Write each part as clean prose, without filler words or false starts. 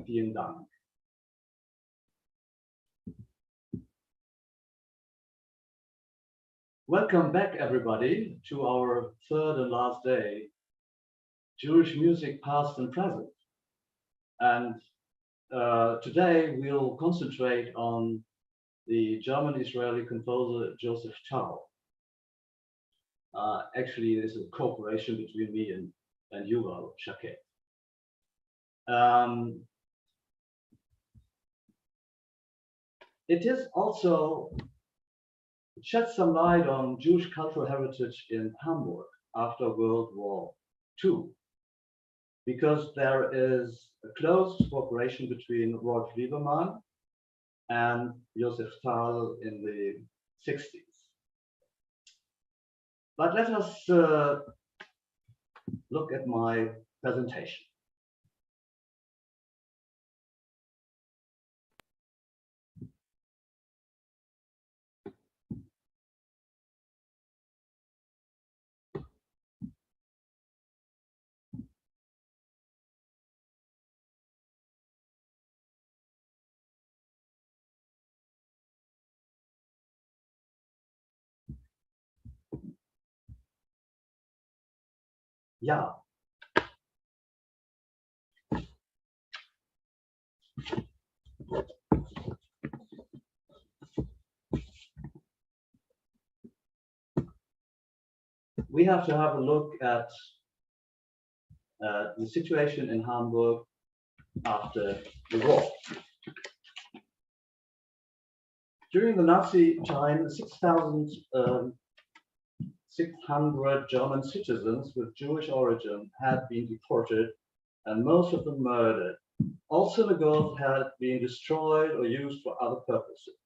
vielen Dank. Welcome back, everybody, to our third and last day, Jewish music past and present. And today we'll concentrate on the German-Israeli composer Joseph Tau. Actually, this is a cooperation between me and Yuval Shaket. It is also shed some light on Jewish cultural heritage in Hamburg after World War II, because there is a close cooperation between Rolf Lieberman and Joseph Tau in the 60s. But let us look at my presentation. Yeah. We have to have a look at the situation in Hamburg after the war. During the Nazi time, 6,600 German citizens with Jewish origin had been deported and most of them murdered. All synagogues had been destroyed or used for other purposes.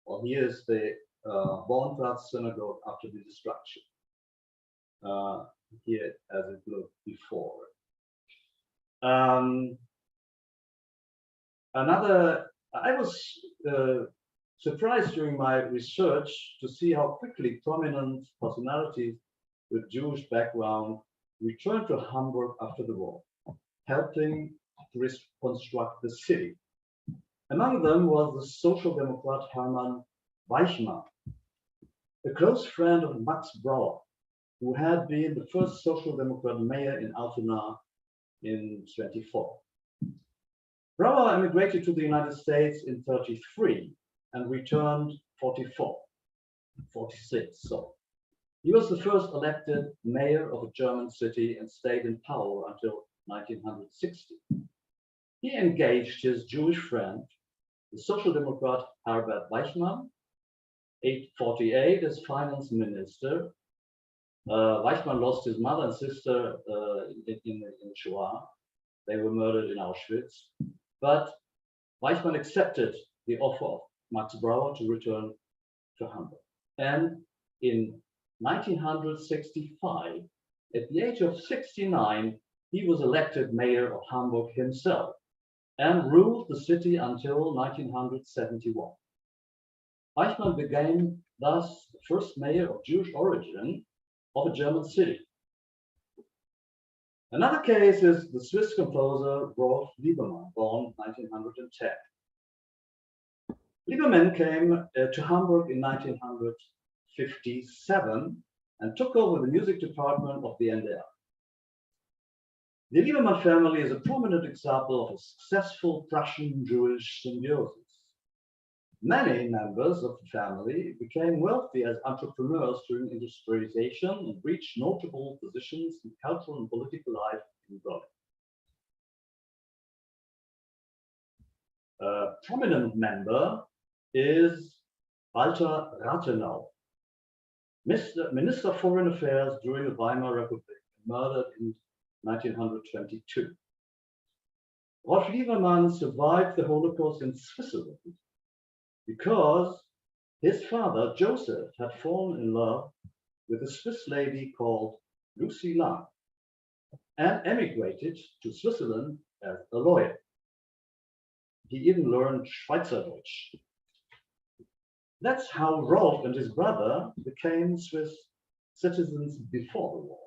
Well, here is the Bornplatz synagogue after the destruction. Here as it looked before. I was surprised during my research to see how quickly prominent personalities with Jewish background returned to Hamburg after the war, helping to reconstruct the city. Among them was the Social Democrat Hermann Weichmann, a close friend of Max Brauer, who had been the first Social Democrat mayor in Altona in 1924. Brauer emigrated to the United States in 1933 and returned 46. So he was the first elected mayor of a German city and stayed in power until 1960. He engaged his Jewish friend, the Social Democrat Herbert Weichmann, 1948 as finance minister. Weichmann lost his mother and sister in Shoah. They were murdered in Auschwitz. But Weichmann accepted the offer of Max Brauer to return to Hamburg. And in 1965, at the age of 69, he was elected mayor of Hamburg himself and ruled the city until 1971. Weichmann became thus the first mayor of Jewish origin of a German city. Another case is the Swiss composer Rolf Lieberman, born 1910. Lieberman came to Hamburg in 1957 and took over the music department of the NDR. The Lieberman family is a prominent example of a successful Prussian-Jewish symbiosis. Many members of the family became wealthy as entrepreneurs during industrialization and reached notable positions in cultural and political life in Berlin. A prominent member is Walter Raternow, Minister of Foreign Affairs during the Weimar Republic, murdered in 1922. Rolf Lieberman survived the Holocaust in Switzerland because his father, Joseph, had fallen in love with a Swiss lady called Lucy Lang and emigrated to Switzerland as a lawyer. He even learned Schweizerdeutsch. That's how Rolf and his brother became Swiss citizens before the war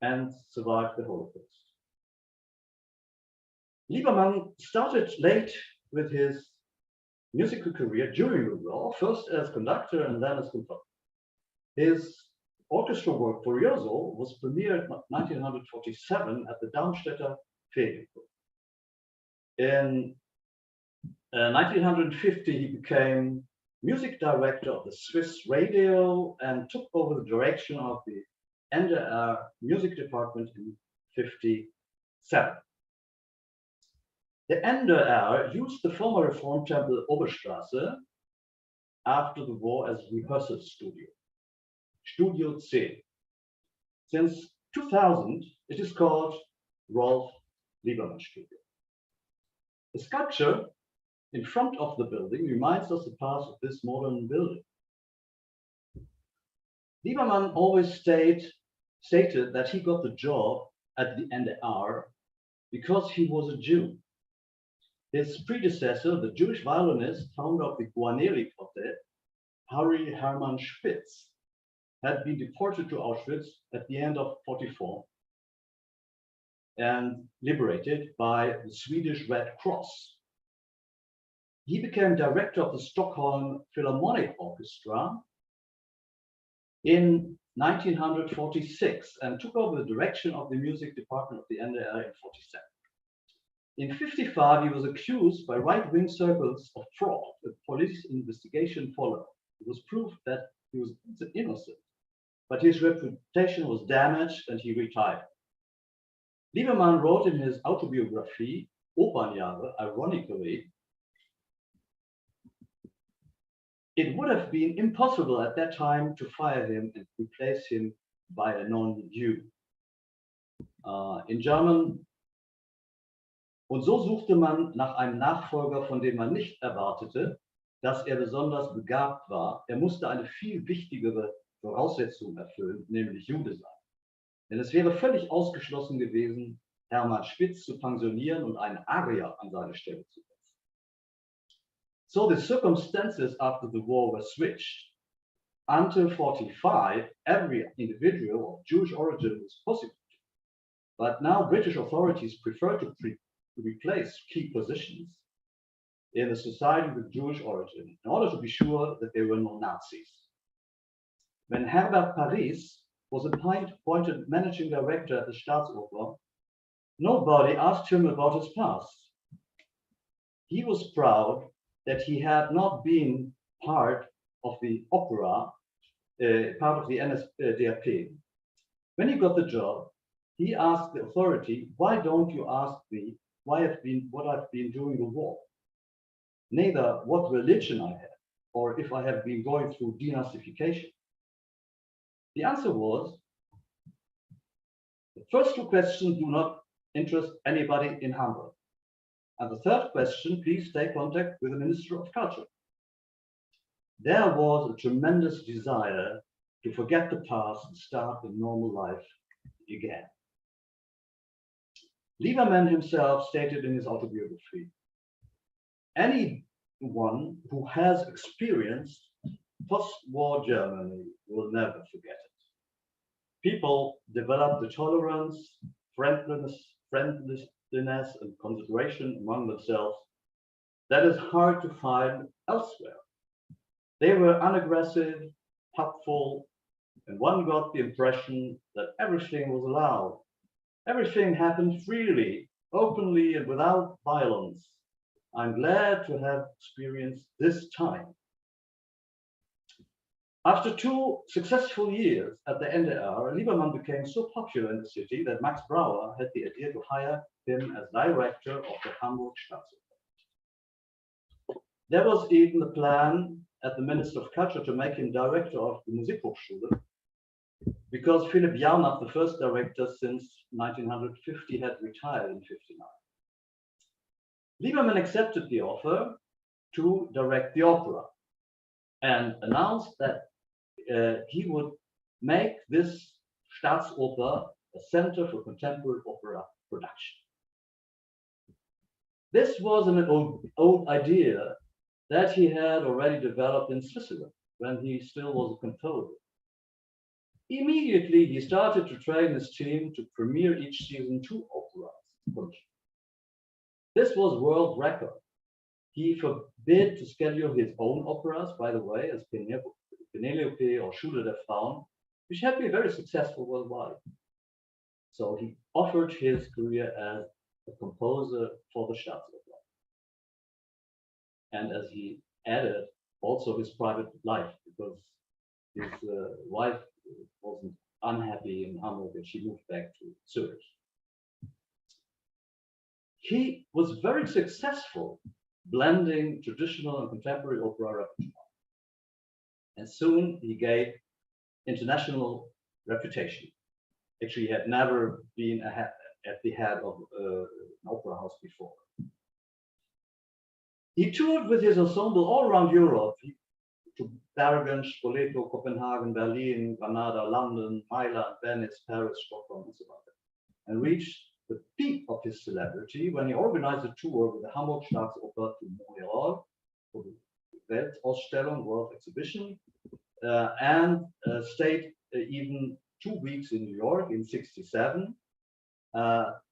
and survived the Holocaust. Lieberman started late with his musical career during the war, first as conductor and then as composer. His orchestral work Furioso was premiered in 1947 at the Darmstädter Ferienchor. In 1950, he became music director of the Swiss radio and took over the direction of the NDR music department in 1957. The NDR used the former Reform temple Oberstraße after the war as a rehearsal studio, Studio C. Since 2000, it is called Rolf Lieberman Studio. The sculpture in front of the building reminds us the past of this modern building. Lieberman always stated that he got the job at the NDR because he was a Jew. His predecessor, the Jewish violinist, founder of the Guarneri Quartet, Harry Hermann Spitz, had been deported to Auschwitz at the end of 1944 and liberated by the Swedish Red Cross. He became director of the Stockholm Philharmonic Orchestra in 1946 and took over the direction of the music department of the NDR in 1947. In 1955, he was accused by right-wing circles of fraud. A police investigation followed. It was proved that he was innocent, but his reputation was damaged and he retired. Lieberman wrote in his autobiography, Opernjahre, ironically, it would have been impossible at that time to fire him and replace him by a non-Jew. In German, und so suchte man nach einem Nachfolger, von dem man nicht erwartete, dass er besonders begabt war. Er musste eine viel wichtigere Voraussetzung erfüllen, nämlich Jude sein. Denn es wäre völlig ausgeschlossen gewesen, Hermann Spitz zu pensionieren und einen Arier an seine Stelle zu setzen. So the circumstances after the war were switched. Until 1945, every individual of Jewish origin was possible. But now British authorities prefer to replace key positions in a society with Jewish origin in order to be sure that there were no Nazis. When Herbert Paris was appointed managing director at the Staatsoper, nobody asked him about his past. He was proud that he had not been part of the opera, part of the NSDAP. When he got the job, he asked the authority, why don't you ask me what I've been during the war? Neither what religion I had, or if I have been going through denazification. The answer was, the first two questions do not interest anybody in Hamburg. And the third question, please take contact with the Minister of Culture. There was a tremendous desire to forget the past and start a normal life again. Lieberman himself stated in his autobiography, anyone who has experienced post-war Germany will never forget it. People developed the tolerance, friendliness, and consideration among themselves that is hard to find elsewhere. They were unaggressive, helpful, and one got the impression that everything was allowed. Everything happened freely, openly, and without violence. I'm glad to have experienced this time. After 2 successful years at the NDR, Lieberman became so popular in the city that Max Brauer had the idea to hire him as director of the Hamburg Staatsoper. There was even a plan at the Minister of Culture to make him director of the Musikhochschule, because Philipp Jarnach, the first director since 1950, had retired in 1959. Lieberman accepted the offer to direct the opera and announced that he would make this Staatsoper a center for contemporary opera production. This was an old idea that he had already developed in Switzerland when he still was a composer. Immediately, he started to train his team to premiere each season 2 operas. This was world record. He forbid to schedule his own operas, by the way, as Penelope or Schule der Frauen, which had been very successful worldwide. So he offered his career as a composer for the Staatsopera. And as he added, also his private life, because his wife wasn't unhappy in Hamburg and she moved back to Zurich. He was very successful blending traditional and contemporary opera repertoire. And soon he gained international reputation. Actually, he had never been at the head of an opera house before. He toured with his ensemble all around Europe, to Bergen, Spoleto, Copenhagen, Berlin, Granada, London, Milan, Venice, Paris, Stockholm, and so on, and reached the peak of his celebrity when he organized a tour with the Hamburg Staatsoper to Montreal for the Weltausstellung, World Exhibition, and stayed even 2 weeks in New York in '67.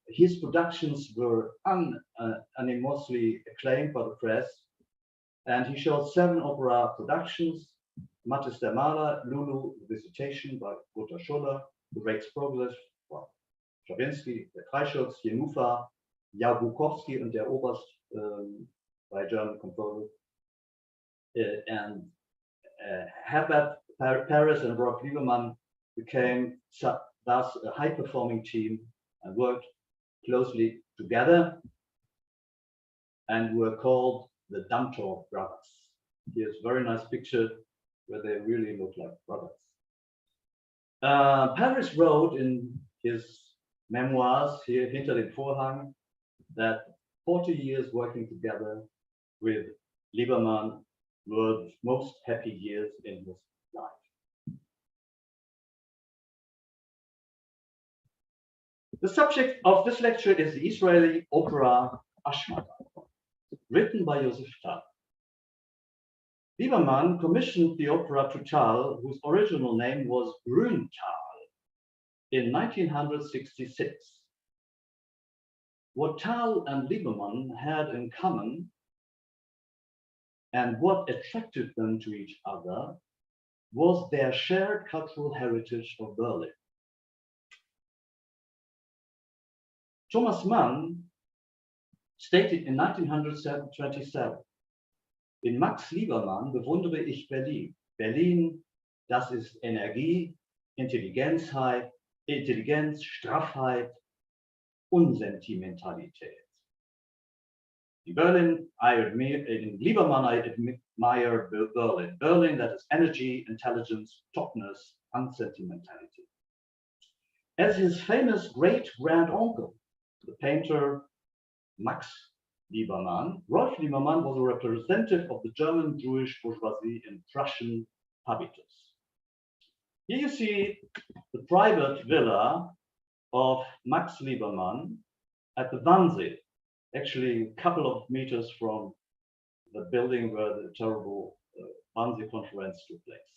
His productions were unanimously acclaimed by the press, and he showed 7 opera productions: Mathis der Maler, Lulu, The Visitation by Gunther Schuller, The Reichskristallnacht by Stravinsky, Der Kreisschutz, Jenufa, Jabukowski und der Oberst by German composer, and Herbert Paris and Rob Lieberman became thus a high-performing team and worked closely together and were called the Damtor brothers. Here's a very nice picture where they really look like brothers. Paris wrote in his memoirs here, Hinter den Vorhang, that 40 years working together with Lieberman were the most happy years in his life. The subject of this lecture is the Israeli opera Ashmata, written by Joseph Tal. Lieberman commissioned the opera to Tal, whose original name was Grüntal, in 1966. What Tal and Lieberman had in common and what attracted them to each other was their shared cultural heritage of Berlin. Thomas Mann stated in 1927, in Max Liebermann bewundere ich Berlin. Berlin, das ist Energie, Intelligenz, Straffheit, Unsentimentalität. In Lieberman, I admire Berlin. Berlin, that is energy, intelligence, toughness, unsentimentality. As his famous great-grand-uncle, the painter Max Lieberman, Rolf Lieberman was a representative of the German Jewish bourgeoisie in Prussian habitus. Here you see the private villa of Max Lieberman at the Wannsee, actually a couple of meters from the building where the terrible Wannsee conference took place.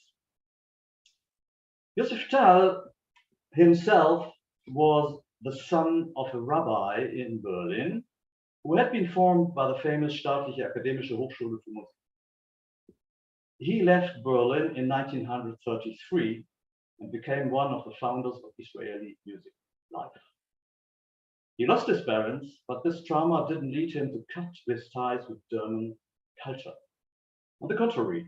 Josef Tal himself was the son of a rabbi in Berlin who had been formed by the famous Staatliche Akademische Hochschule für Musik. He left Berlin in 1933 and became one of the founders of Israeli music life. He lost his parents, but this trauma didn't lead him to cut his ties with German culture. On the contrary,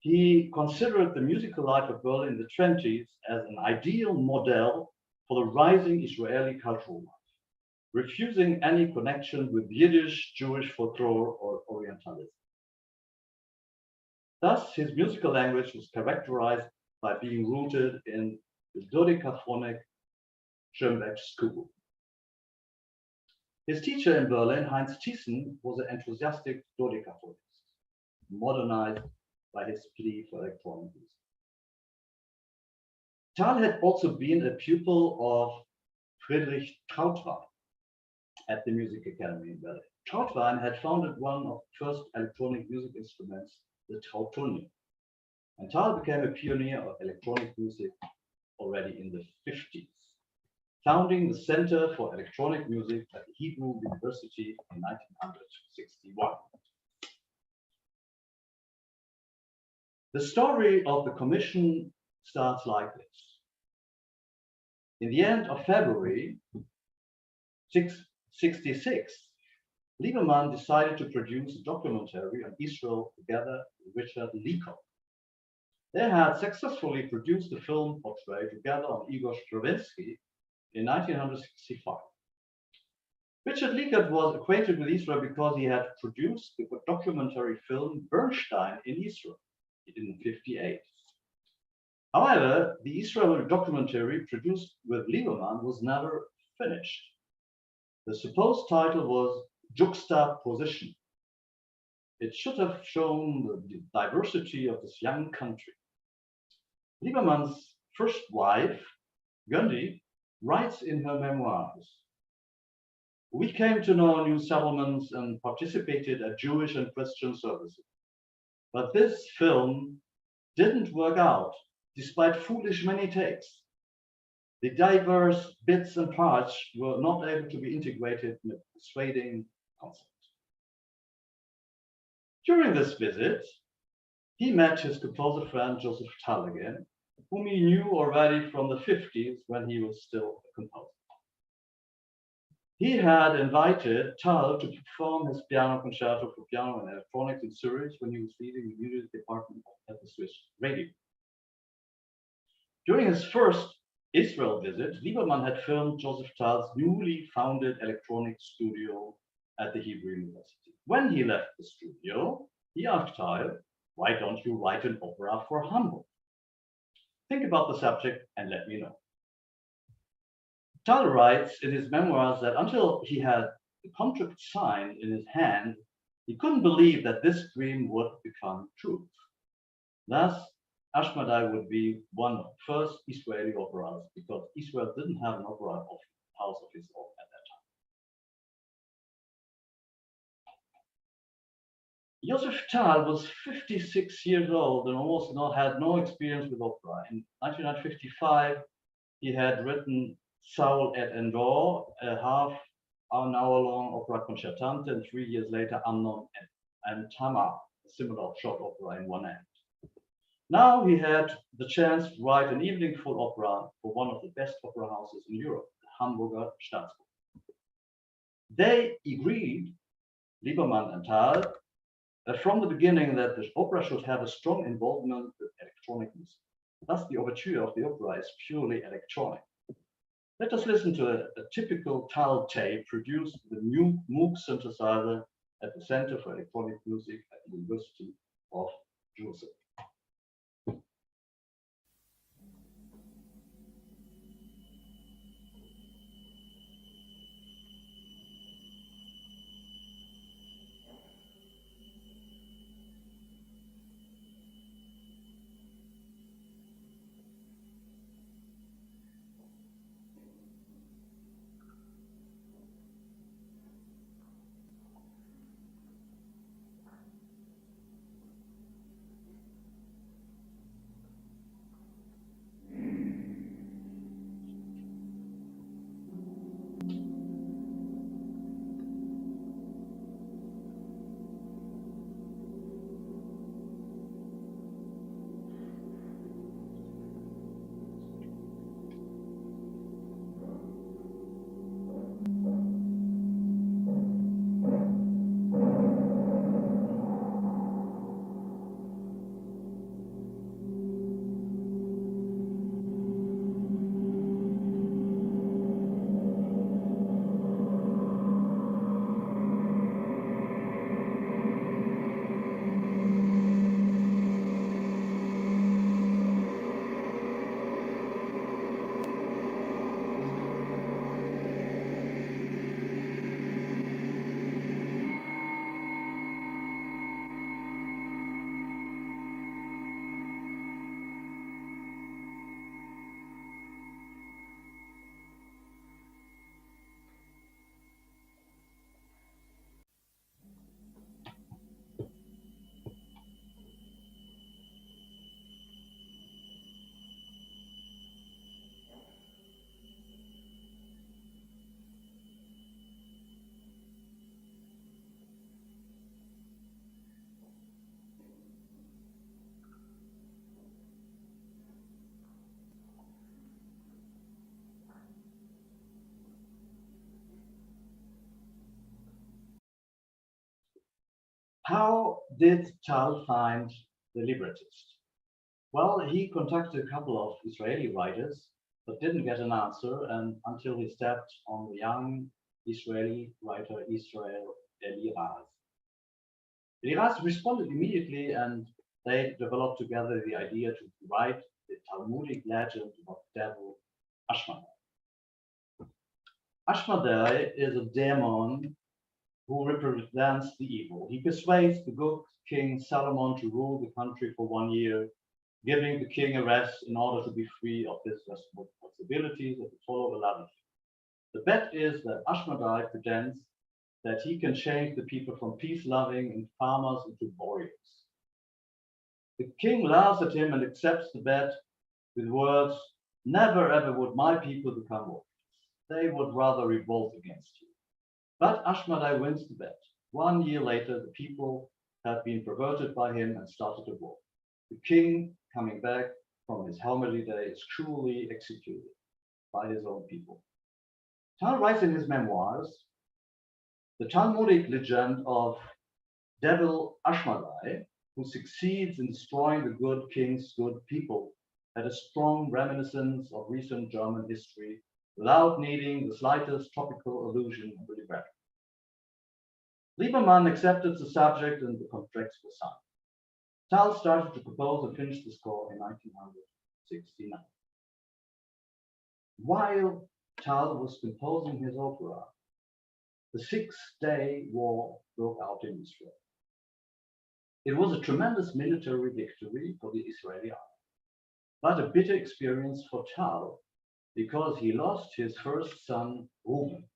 he considered the musical life of Berlin in the 20s as an ideal model for the rising Israeli cultural life, refusing any connection with Yiddish, Jewish folklore, or Orientalism. Thus, his musical language was characterized by being rooted in the dodecaphonic Schoenberg school. His teacher in Berlin, Heinz Thiessen, was an enthusiastic dodecaphonist, modernized by his plea for electronic music. Tal had also been a pupil of Friedrich Trautwein at the Music Academy in Berlin. Trautwein had founded one of the first electronic music instruments, the Trautonium. And Tal became a pioneer of electronic music already in the 50s. founding the Center for Electronic Music at the Hebrew University in 1961. The story of the commission starts like this. In the end of February 1966, Lieberman decided to produce a documentary on Israel together with Richard Leacock. They had successfully produced a film portrait together on Igor Stravinsky in 1965. Richard Leacock was acquainted with Israel because he had produced the documentary film Bernstein in Israel in 1958. However, the Israel documentary produced with Lieberman was never finished. The supposed title was Juxtaposition. It should have shown the diversity of this young country. Lieberman's first wife, Gundi, writes in her memoirs, "We came to know new settlements and participated at Jewish and Christian services. But this film didn't work out, despite foolish many takes. The diverse bits and parts were not able to be integrated in a persuading concept." During this visit, he met his composer friend Joseph Tull again, whom he knew already from the 50s when he was still a composer. He had invited Tull to perform his piano concerto for piano and electronics in Zurich when he was leading the music department at the Swiss radio. During his first Israel visit, Lieberman had filmed Joseph Tull's newly founded electronic studio at the Hebrew University. When he left the studio, he asked Tull, "Why don't you write an opera for Hamburg? Think about the subject and let me know." Tull writes in his memoirs that until he had the contract signed in his hand, he couldn't believe that this dream would become true. Thus, Ashmedai would be one of the first Israeli operas because Israel didn't have an opera house of its own at that time. Joseph Tull was 56 years old and almost had no experience with opera. In 1955, he had written Saul et Endor, a half-hour-long opera concertante, and 3 years later, Amnon and Tamar, a similar short opera in one act. Now he had the chance to write an evening full opera for one of the best opera houses in Europe, the Hamburger Staatsoper. They agreed, Lieberman and Tull, from the beginning that the opera should have a strong involvement with electronic music. Thus, the overture of the opera is purely electronic. Let us listen to a typical Tull tape produced with a new Moog synthesizer at the Center for Electronic Music at the University of Jerusalem. How did Tal find the librettist? Well, he contacted a couple of Israeli writers, but didn't get an answer and until he stepped on the young Israeli writer Israel Eliraz. Eliraz responded immediately and they developed together the idea to write the Talmudic legend of devil Ashmedai. Ashmedai is a demon who represents the evil. He persuades the good king Solomon to rule the country for 1 year, giving the king a rest in order to be free of his responsibilities and to follow the law. The bet is that Ashmedai pretends that he can change the people from peace-loving and farmers into warriors. The king laughs at him and accepts the bet with words, "Never ever would my people become warriors. They would rather revolt against you." But Ashmedai wins the bet. 1 year later, the people have been perverted by him and started a war. The king, coming back from his holiday, is cruelly executed by his own people. Tal writes in his memoirs, the Talmudic legend of devil Ashmedai, who succeeds in destroying the good king's good people, had a strong reminiscence of recent German history without needing the slightest topical allusion of the libretto. Lieberman accepted the subject and the contracts were signed. Tal started to compose and finish the score in 1969. While Tal was composing his opera, the Six-Day War broke out in Israel. It was a tremendous military victory for the Israeli army, but a bitter experience for Tal because he lost his first son, Reuben.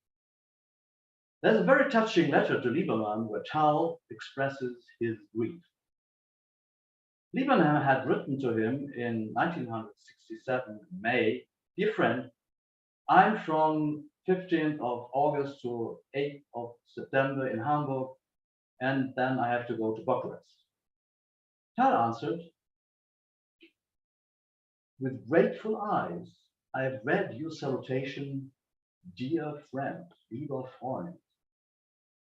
There's a very touching letter to Lieberman where Tal expresses his grief. Lieberman had written to him in 1967, May, "Dear friend, I'm from 15th of August to 8th of September in Hamburg, and then I have to go to Bornplatz." Tal answered, "With grateful eyes, I have read your salutation, dear friend, lieber Freund.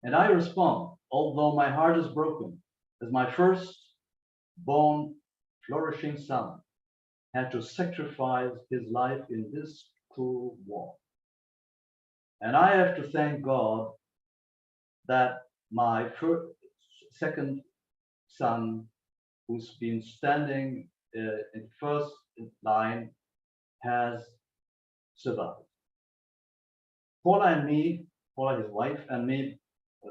And I respond, although my heart is broken, as my first-born flourishing son had to sacrifice his life in this cruel war. And I have to thank God that my second son, who's been standing in first line, has survived. Paula, his wife, and me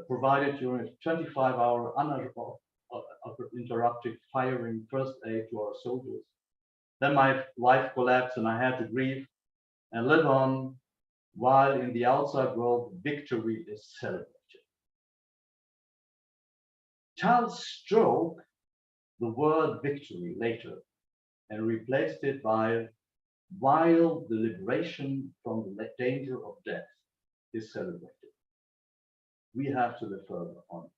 provided during a 25-hour uninterrupted firing first aid to our soldiers. Then my wife collapsed and I had to grieve and live on while in the outside world victory is celebrated." Tal struck the word victory later and replaced it by "while the liberation from the danger of death is celebrated. We have to live further on.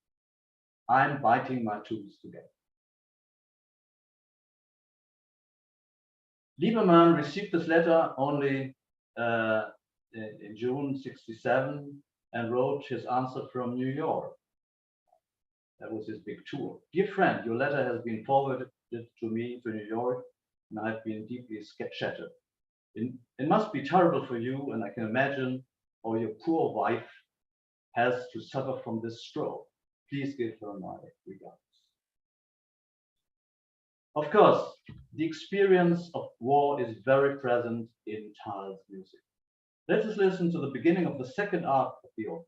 I'm biting my tools together." Lieberman received this letter only in June '67 and wrote his answer from New York. That was his big tour. "Dear friend, your letter has been forwarded to me to New York, and I've been deeply shattered. It must be terrible for you, and I can imagine how your poor wife has to suffer from this stroke. Please give her my regards." Of course, the experience of war is very present in Tal's music. Let us listen to the beginning of the second act of the opera.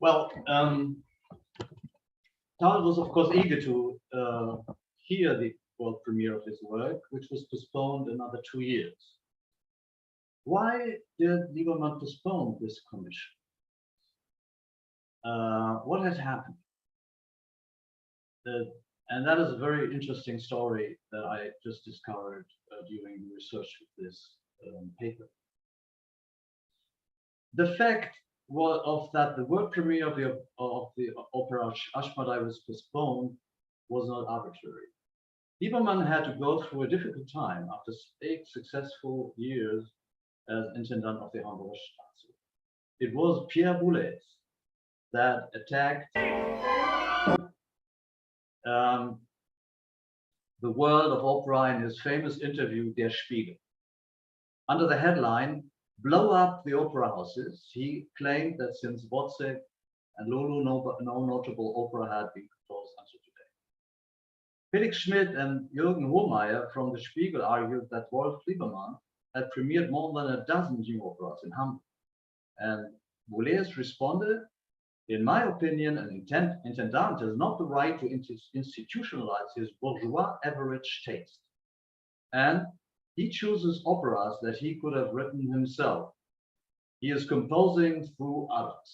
Well, Tal was of course eager to hear the world premiere of his work, which was postponed another 2 years. Why did Lieberman postpone this commission? What had happened? And that is a very interesting story that I just discovered during research with this paper. The fact of that the world premiere of the opera Ashmedai was postponed was not arbitrary. Lieberman had to go through a difficult time after 8 successful years as intendant of the Hamburg Straße. It was Pierre Boulez that attacked the world of opera in his famous interview Der Spiegel. Under the headline, "Blow Up the Opera Houses," he claimed that since Wozzeck and Lulu, no notable opera had been composed until today. Felix Schmidt and Jürgen Hohmeier from the Spiegel argued that Wolf Lieberman had premiered more than a dozen new operas in Hamburg. And Boulez responded, "In my opinion, an intendant has not the right to institutionalize his bourgeois average taste. And he chooses operas that he could have written himself. He is composing through others."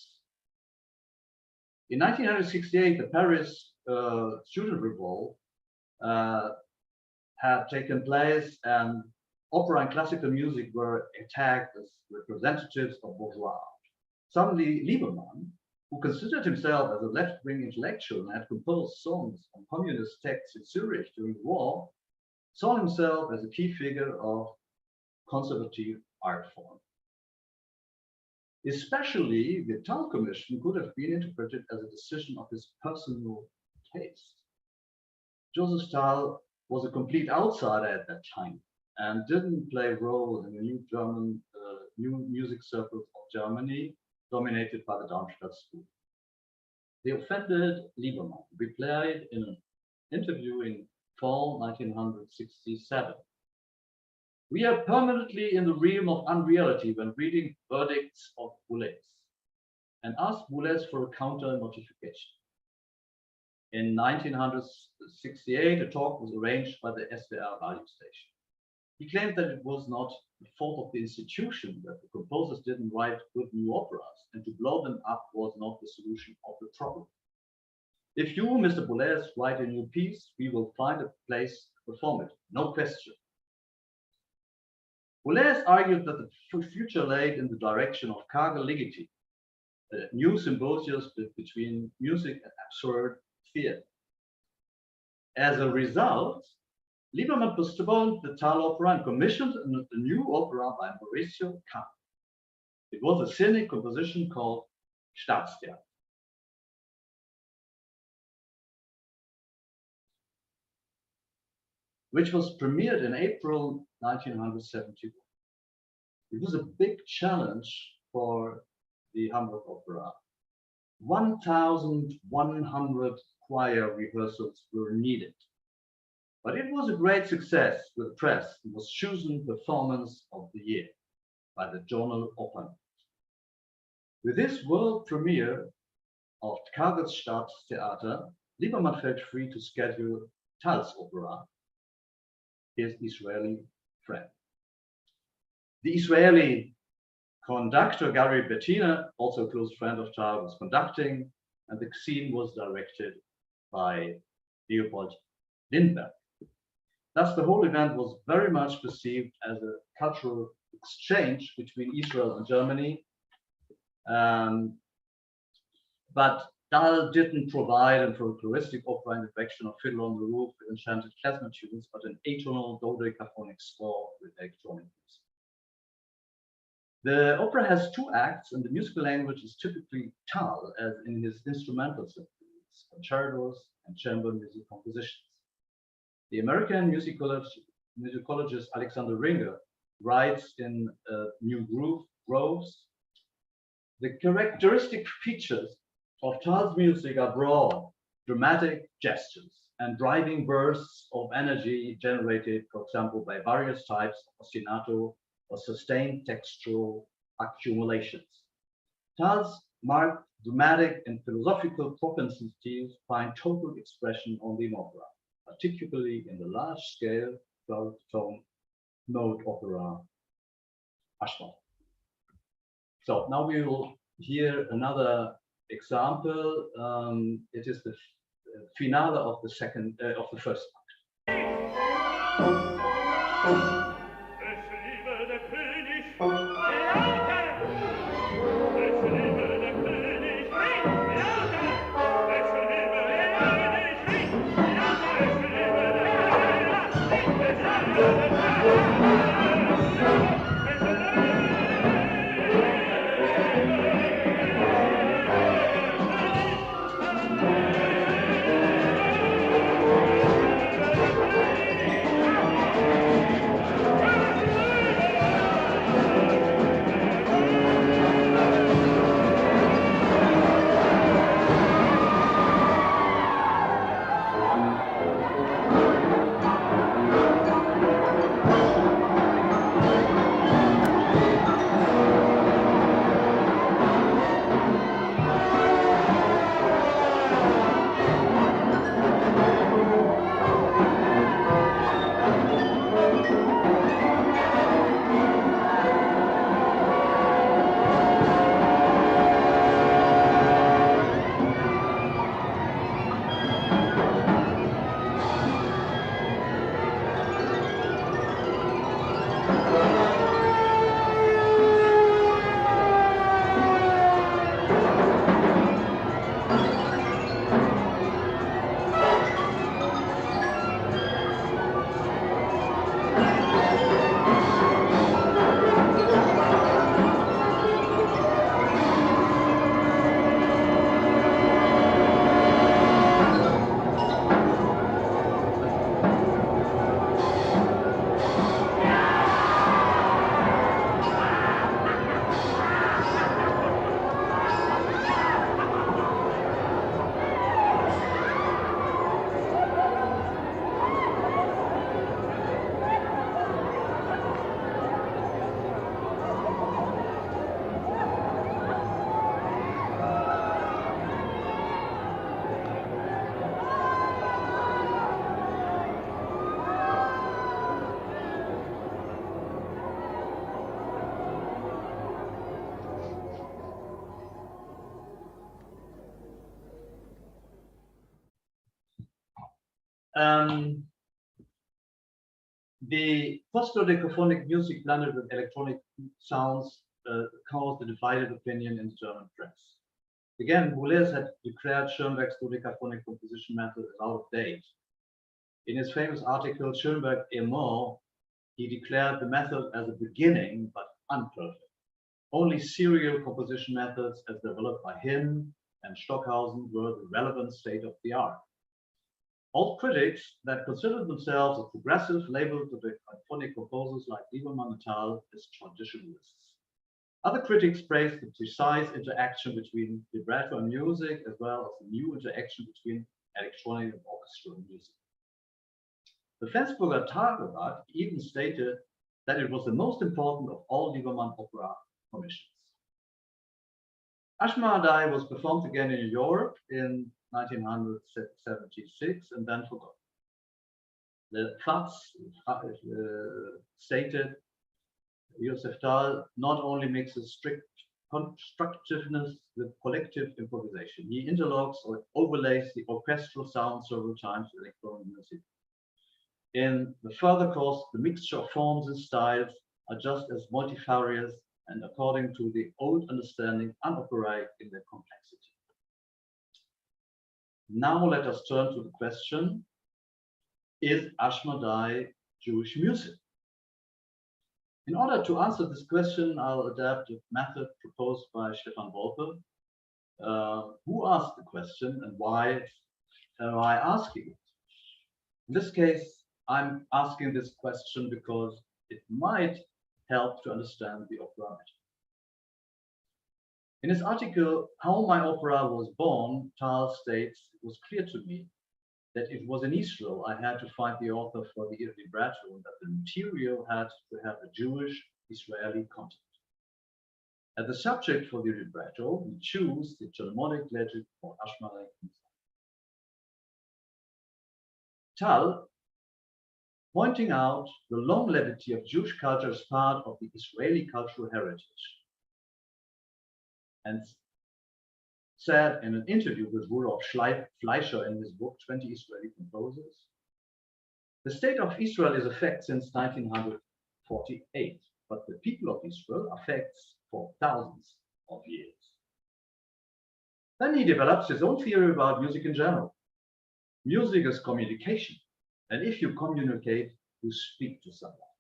In 1968, the Paris student revolt had taken place, and opera and classical music were attacked as representatives of bourgeois art. Suddenly, Lieberman, who considered himself as a left-wing intellectual and had composed songs on communist texts in Zurich during the war, saw himself as a key figure of conservative art form. Especially the Tal Commission could have been interpreted as a decision of his personal taste. Joseph Tal was a complete outsider at that time and didn't play a role in the new music circles of Germany, dominated by the Darmstadt school. They offended Lieberman, replied in an interview in fall 1967. "We are permanently in the realm of unreality when reading verdicts of Boulez," and asked Boulez for a counter notification. In 1968, a talk was arranged by the SWR radio station. He claimed that it was not the fault of the institution that the composers didn't write good new operas, and to blow them up was not the solution of the problem. "If you, Mr. Boulez, write a new piece, we will find a place to perform it, no question." Boulez argued that the future lay in the direction of carga legiti, a new symbiosis between music and absurd theater. As a result, Lieberman postponed the Tal opera and commissioned a new opera by Mauricio Kahn. It was a scenic composition called Staatstheater. Which was premiered in April 1971. It was a big challenge for the Hamburg Opera. 1,100 choir rehearsals were needed. But it was a great success with the press and was chosen performance of the year by the journal Opern. With this world premiere of Kargels Staatstheater, Lieberman felt free to schedule Tal's opera, his Israeli friend. The Israeli conductor Gary Bettina, also a close friend of Tal, was conducting, and the scene was directed by Leopold Lindbergh. Thus, the whole event was very much perceived as a cultural exchange between Israel and Germany. But Dahl didn't provide a folkloristic opera in the direction of Fiddle on the Roof with enchanted klezmer tunes, but an atonal dodecaphonic score with electronic music. The opera has two acts, and the musical language is typically Tal, as in his instrumental symphonies, concertos, and chamber music compositions. The American musicologist Alexander Ringer writes in New Groves, the characteristic features of Tal's music are broad, dramatic gestures and driving bursts of energy generated, for example, by various types of ostinato or sustained textural accumulations. Tal's marked dramatic and philosophical propensities find total expression only in opera, particularly in the large-scale 12-tone note opera Ashma. So now we will hear another example. It is the finale of the first act. The post-dodecaphonic music blended with electronic sounds caused a divided opinion in the German press. Again, Boulez had declared Schoenberg's dodecaphonic composition method as out of date. In his famous article, Schoenberg et mort, he declared the method as a beginning, but unperfect. Only serial composition methods as developed by him and Stockhausen were the relevant state of the art. All critics that considered themselves a progressive labeled dodecaphonic composers like Lieberman and Tal as traditionalists. Other critics praised the precise interaction between libretto and music, as well as the new interaction between electronic and orchestral music. The Flensburger Tageblatt even stated that it was the most important of all Lieberman opera commissions. Ashmada'i was performed again in New York in 1976 and then forgotten. The FATS stated Joseph Dahl not only mixes strict constructiveness with collective improvisation, he interlocks or overlays the orchestral sound several times with electronic music. In the further course, the mixture of forms and styles are just as multifarious and, according to the old understanding, unoperatic in their complexity. Now let us turn to the question, is Ashmedai Jewish music? In order to answer this question, I'll adapt a method proposed by Stefan Wolpe, who asked the question and why am I asking it? In this case, I'm asking this question because it might help to understand the opera. In his article, How My Opera Was Born, Tal states it was clear to me that it was in Israel I had to find the author for the libretto and that the material had to have a Jewish-Israeli content. As the subject for the libretto, we choose the Talmudic legend for Ashmedai. Tal, pointing out the long levity of Jewish culture as part of the Israeli cultural heritage, and said in an interview with Rudolf Fleischer in his book 20 Israeli Composers, the state of Israel is a fact since 1948, but the people of Israel are facts for thousands of years. Then he develops his own theory about music in general. Music is communication, and if you communicate, you speak to someone.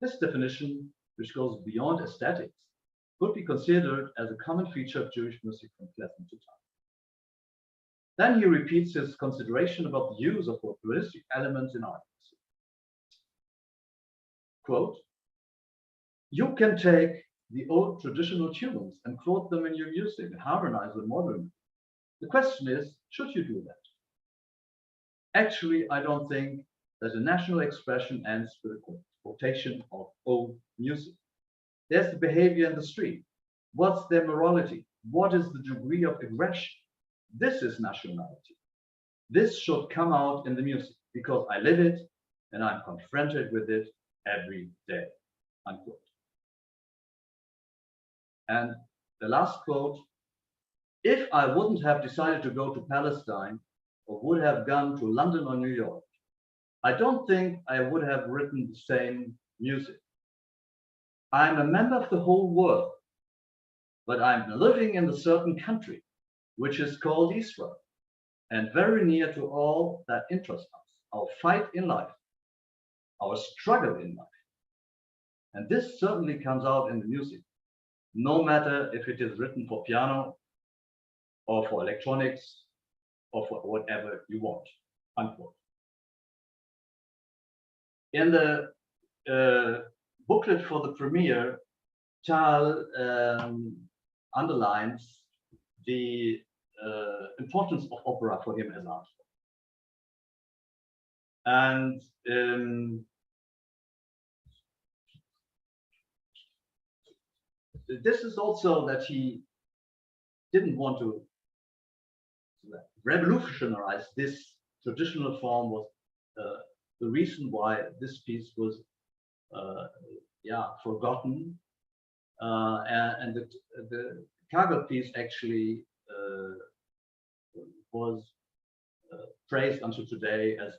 This definition, which goes beyond aesthetics, could be considered as a common feature of Jewish music from classic to time. Then he repeats his consideration about the use of folkloristic elements in art. Quote, you can take the old traditional tunes and quote them in your music and harmonize them modernly. The question is, should you do that? Actually, I don't think that a national expression ends with a quotation of old music. There's the behavior in the street. What's their morality? What is the degree of aggression? This is nationality. This should come out in the music because I live it and I'm confronted with it every day. Unquote. And the last quote, if I wouldn't have decided to go to Palestine or would have gone to London or New York, I don't think I would have written the same music. I'm a member of the whole world, but I'm living in a certain country, which is called Israel, and very near to all that interests us, our fight in life, our struggle in life. And this certainly comes out in the music, no matter if it is written for piano or for electronics or for whatever you want, unquote. In the booklet for the premiere, Tal underlines the importance of opera for him as art. And this is also that he didn't want to revolutionize this traditional form was the reason why this piece was forgotten. And the Kagel piece actually was praised until today as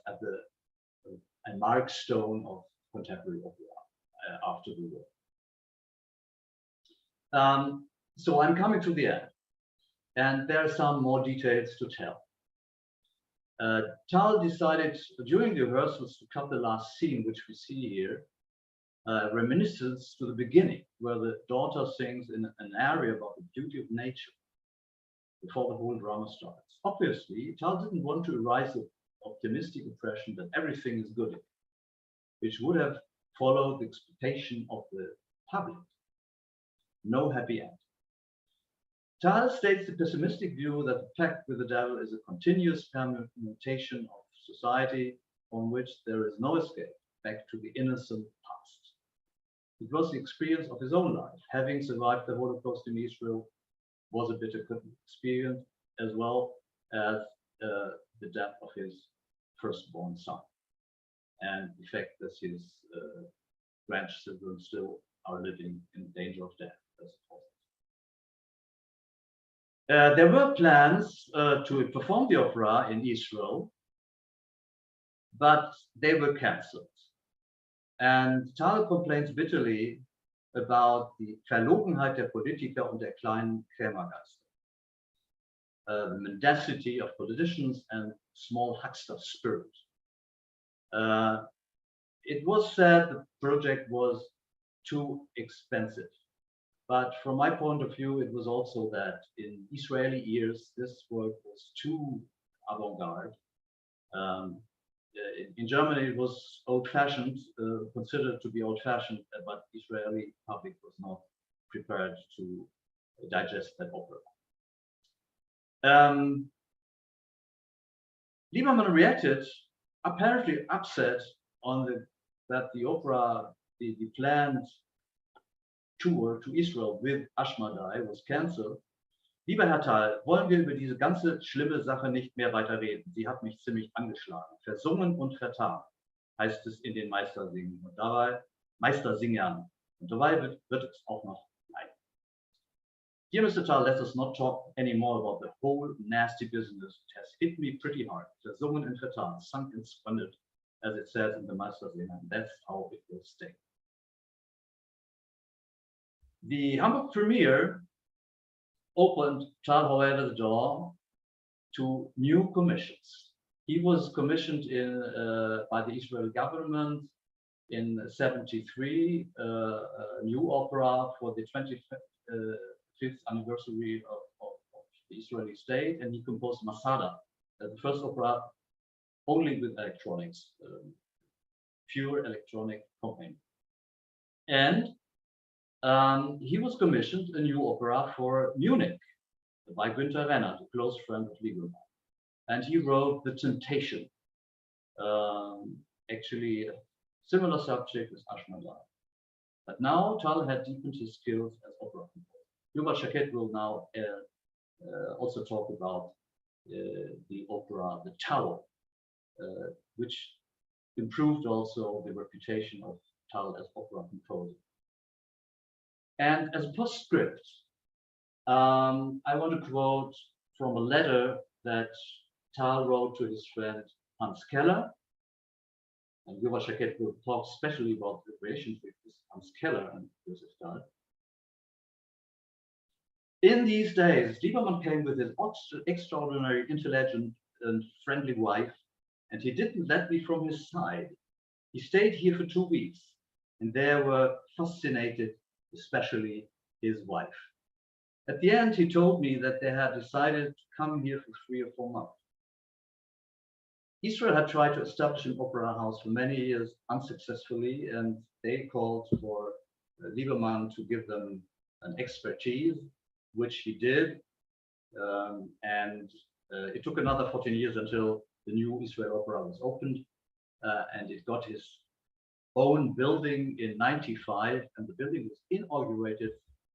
a milestone of contemporary opera after the war. So I'm coming to the end, and there are some more details to tell. Tal decided during the rehearsals to cut the last scene, which we see here, reminiscence to the beginning, where the daughter sings in an area about the beauty of nature before the whole drama starts. Obviously, Tal didn't want to arouse the optimistic impression that everything is good, which would have followed the expectation of the public. No happy end. Tal states the pessimistic view that the pact with the devil is a continuous permutation of society from which there is no escape back to the innocent past. It was the experience of his own life. Having survived the Holocaust in Israel was a bitter experience, as well as the death of his firstborn son, and the fact that his grandchildren still are living in danger of death. There were plans to perform the opera in Israel, but they were cancelled. And Tal complains bitterly about die Verlogenheit der Politiker und der kleinen Krämergeister. the mendacity of politicians, and small huckster spirit. It was said the project was too expensive. But from my point of view, it was also that in Israeli ears, this work was too avant-garde. In Germany, it was old-fashioned, considered to be old-fashioned, but Israeli public was not prepared to digest that opera. Lieberman reacted, apparently upset on that the opera, the planned tour to Israel with Ashmedai was cancelled. Lieber Herr Thal, wollen wir über diese ganze schlimme Sache nicht mehr weiter reden? Sie hat mich ziemlich angeschlagen. Versungen und vertan, heißt es in den Meistersingen. Und dabei, Meistersingern. Und dabei wird es auch noch bleiben. Dear Mr. Thal, let us not talk anymore about the whole nasty business. It has hit me pretty hard. Versungen und vertan, sunk and squandered, as it says in the Meistersingern. That's how it will stay. The Hamburg premiere opened Thal, however, the door to new commissions. He was commissioned by the Israeli government in '73, a new opera for the 25th anniversary of the Israeli state, and he composed Masada, the first opera only with electronics, pure electronic accompanying. And he was commissioned a new opera for Munich by Günther Renner, the close friend of Lieberman. And he wrote The Temptation, actually a similar subject as Ashmedai. But now Thal had deepened his skills as opera composer. Yuval Shaket will now also talk about the opera The Tower, which improved also the reputation of Thal as opera composer. And as a postscript, I want to quote from a letter that Thal wrote to his friend Hans Keller. And Yuval Shaket will talk especially about the relationship with Hans Keller and Joseph Thal. In these days, Lieberman came with his extraordinary, intelligent, and friendly wife, and he didn't let me from his side. He stayed here for 2 weeks, and they were fascinated, especially his wife. At the end, he told me that they had decided to come here for 3 or 4 months. Israel had tried to establish an opera house for many years unsuccessfully, and they called for Lieberman to give them an expertise, which he did. It took another 14 years until the new Israel Opera was opened, and it got his own building in '95, and the building was inaugurated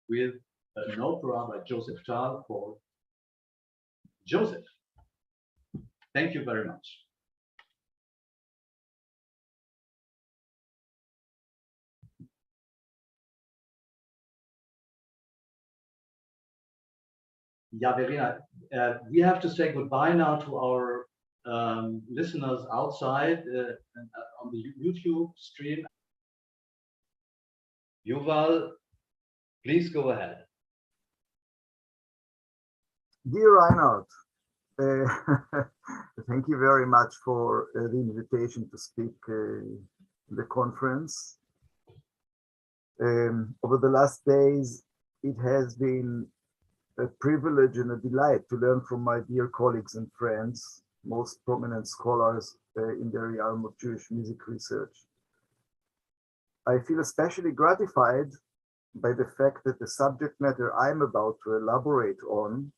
with an opera by Joseph Thal called Joseph. Thank you very much. Yeah, Verena, we have to say goodbye now to our listeners outside on the YouTube stream. Yuval, please go ahead. Dear Reinhard, thank you very much for the invitation to speak in the conference. Over the last days, it has been a privilege and a delight to learn from my dear colleagues and friends, most prominent scholars in the realm of Jewish music research. I feel especially gratified by the fact that the subject matter I'm about to elaborate on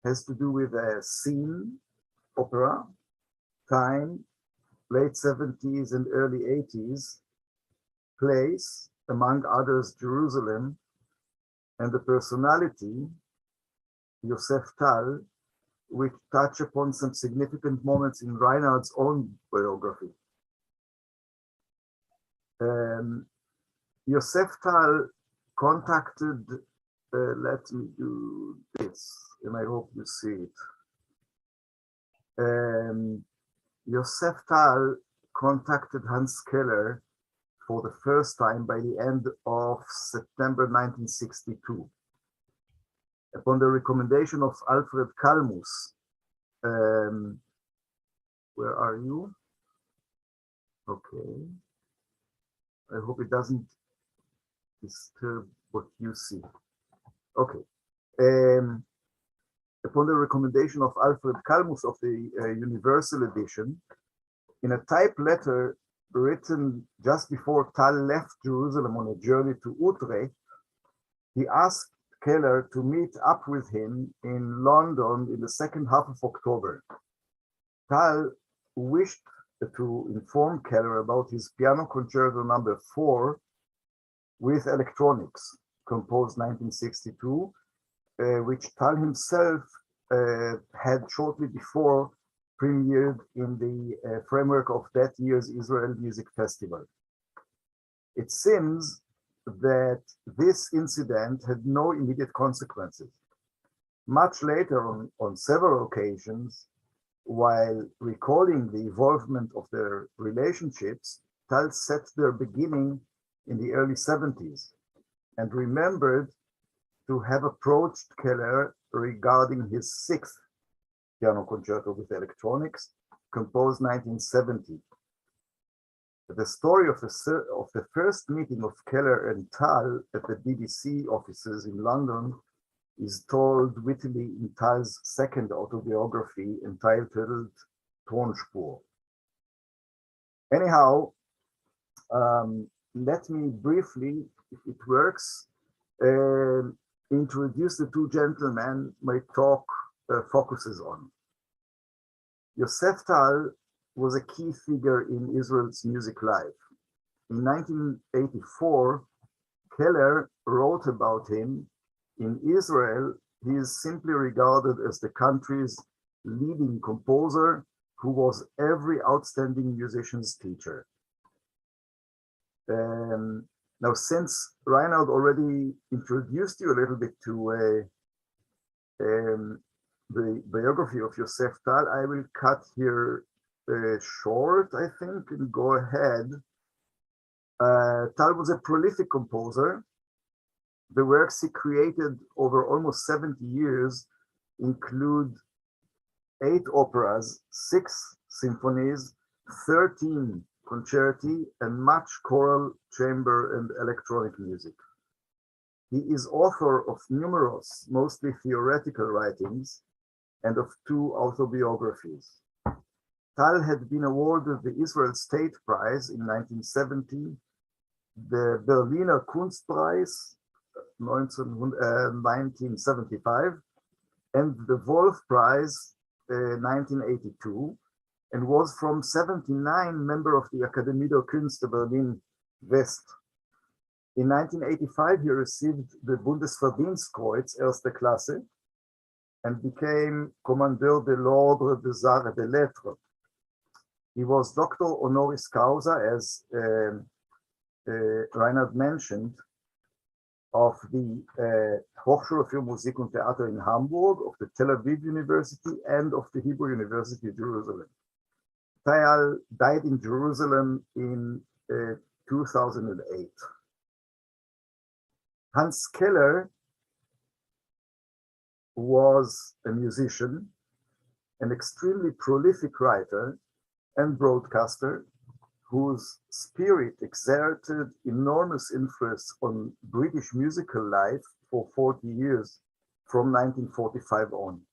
has to do with a scene, opera, time, late 70s and early 80s, place, among others, Jerusalem, and the personality, Joseph Thal, which touch upon some significant moments in Reinhard's own biography. Joseph Thal contacted, let me do this, and I hope you see it. Joseph Thal contacted Hans Keller for the first time by the end of September 1962. Upon the recommendation of Alfred Kalmus, where are you? Okay. I hope it doesn't disturb what you see. Okay. Upon the recommendation of Alfred Kalmus of the Universal Edition, in a type letter written just before Tal left Jerusalem on a journey to Utrecht, he asked Keller to meet up with him in London in the second half of October. Tal wished to inform Keller about his piano concerto number 4 with electronics, composed 1962, which Tal himself had shortly before premiered in the framework of that year's Israel Music Festival. It seems that this incident had no immediate consequences. Much later, on several occasions, while recalling the involvement of their relationships, Tal set their beginning in the early 70s and remembered to have approached Keller regarding his 6th piano concerto with electronics, composed 1970. The story of the first meeting of Keller and Tal at the BBC offices in London is told wittily in Tal's second autobiography entitled Tonspur. Anyhow, let me briefly, if it works, introduce the two gentlemen my talk focuses on. Yosef Tal was a key figure in Israel's music life. In 1984, Keller wrote about him. In Israel, he is simply regarded as the country's leading composer who was every outstanding musician's teacher. Now, since Reinhard already introduced you a little bit to the biography of Yosef Tal, I will cut here short, I think, and go ahead. Tal was a prolific composer. The works he created over almost 70 years include 8 operas, 6 symphonies, 13 concerti, and much choral, chamber, and electronic music. He is author of numerous, mostly theoretical writings, and of 2 autobiographies. Tal had been awarded the Israel State Prize in 1970, the Berliner Kunstpreis 1975, and the Wolf Prize 1982, and was from 79 member of the Akademie der Künste Berlin West. In 1985, he received the Bundesverdienstkreuz Erste Klasse and became Commandeur de l'Ordre des Arts et des Lettres. He was Doctor Honoris Causa, as Reinhard mentioned, of the Hochschule für Musik und Theater in Hamburg, of the Tel Aviv University, and of the Hebrew University of Jerusalem. Tal died in Jerusalem in 2008. Hans Keller was a musician, an extremely prolific writer and broadcaster whose spirit exerted enormous influence on British musical life for 40 years, from 1945 on.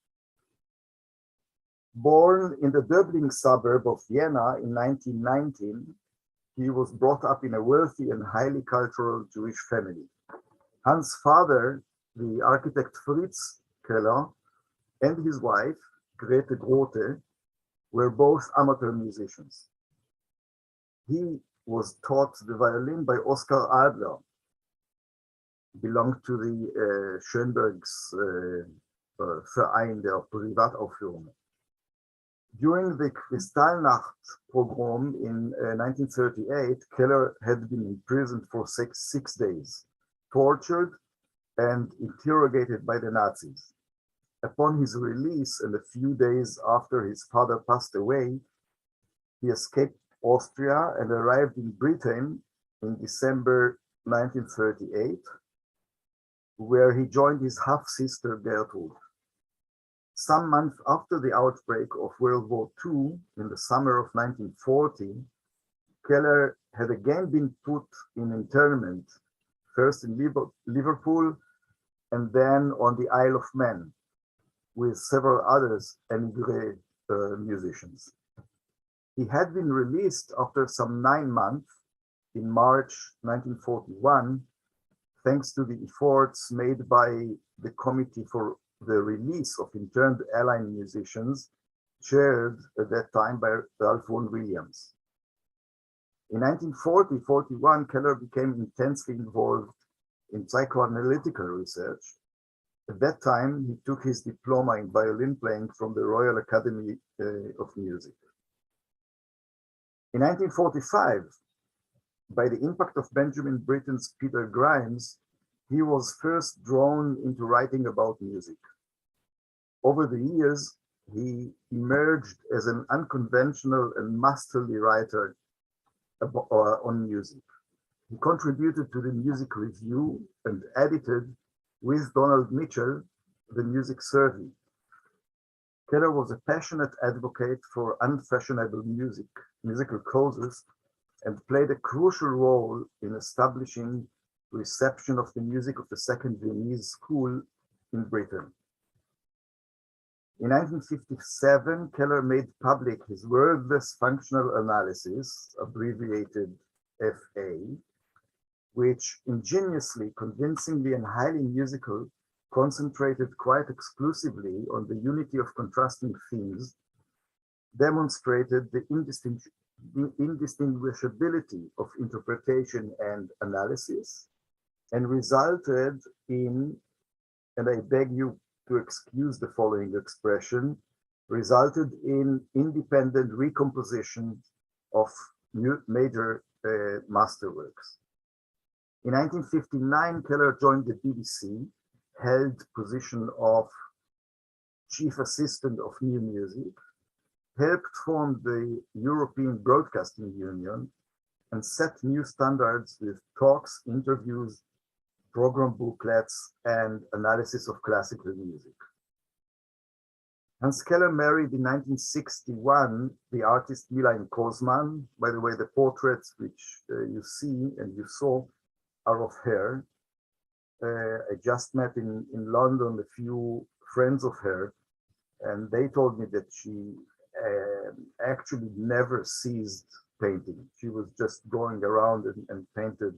Born in the Dublin suburb of Vienna in 1919, he was brought up in a wealthy and highly cultural Jewish family. Hans' father, the architect Fritz Keller, and his wife, Grete Grote, were both amateur musicians. He was taught the violin by Oskar Adler, belonged to the Schönberg's Verein der Privataufführungen. During the Kristallnacht pogrom in 1938, Keller had been imprisoned for six days, tortured and interrogated by the Nazis. Upon his release and a few days after his father passed away, he escaped Austria and arrived in Britain in December 1938. where he joined his half-sister Gertrude. Some months after the outbreak of World War II, in the summer of 1940, Keller had again been put in internment, first in Liverpool and then on the Isle of Man, with several others emigre musicians. He had been released after some 9 months in March 1941, thanks to the efforts made by the Committee for the Release of Interned Allied Musicians, chaired at that time by Ralph Vaughan Williams. In 1940-41, Keller became intensely involved in psychoanalytical research. At that time, he took his diploma in violin playing from the Royal Academy of Music. In 1945, by the impact of Benjamin Britten's Peter Grimes, he was first drawn into writing about music. Over the years, he emerged as an unconventional and masterly writer on music. He contributed to the Music Review and edited, with Donald Mitchell, the Music Survey. Keller was a passionate advocate for unfashionable musical causes, and played a crucial role in establishing reception of the music of the Second Viennese School in Britain. In 1957, Keller made public his wordless functional analysis, abbreviated FA, which ingeniously, convincingly, and highly musical, concentrated quite exclusively on the unity of contrasting themes, demonstrated the indistinguishability of interpretation and analysis, and resulted in, and I beg you to excuse the following expression, resulted in independent recomposition of major masterworks. In 1959, Keller joined the BBC, held position of Chief Assistant of New Music, helped form the European Broadcasting Union, and set new standards with talks, interviews, program booklets, and analysis of classical music. Hans Keller married in 1961 the artist Milan Kozman. By the way, the portraits which you see and you saw are of her. I just met in London a few friends of her, and they told me that she actually never ceased painting. She was just going around and painted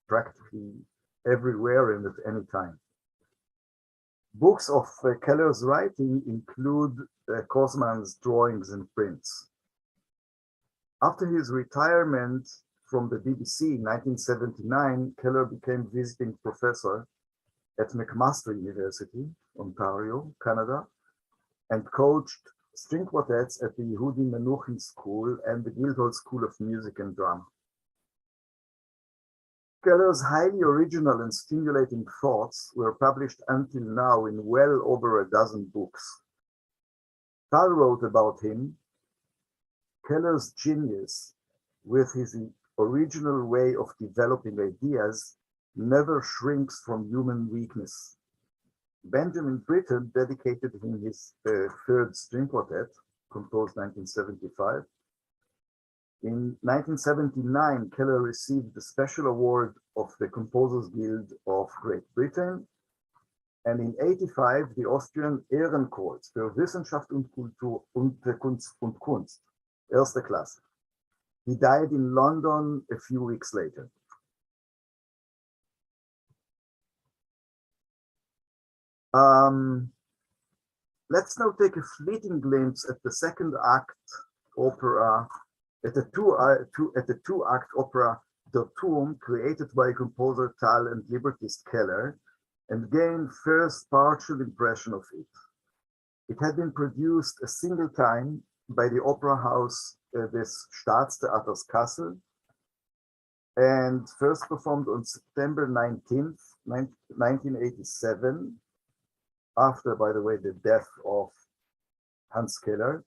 practically everywhere and at any time. Books of Keller's writing include Kozman's drawings and prints. After his retirement from the BBC in 1979, Keller became visiting professor at McMaster University, Ontario, Canada, and coached string quartets at the Yehudi Menuhin School and the Guildhall School of Music and Drama. Keller's highly original and stimulating thoughts were published until now in well over a dozen books. Tal wrote about him, Keller's genius, with his original way of developing ideas, never shrinks from human weakness. Benjamin Britten dedicated him his third string quartet, composed 1975. In 1979, Keller received the special award of the Composers Guild of Great Britain, and in 1985, the Austrian Ehrenkreuz für Wissenschaft und Kultur und Kunst und Kunst, erste Klasse. He died in London a few weeks later. Let's now take a fleeting glimpse at the second act opera, at the two-act opera Der Turm, created by composer Tal and librettist Keller, and gain first partial impression of it. It had been produced a single time by the opera house des Staatstheaters Kassel, and first performed on September 19th, 1987, after, by the way, the death of Hans Keller,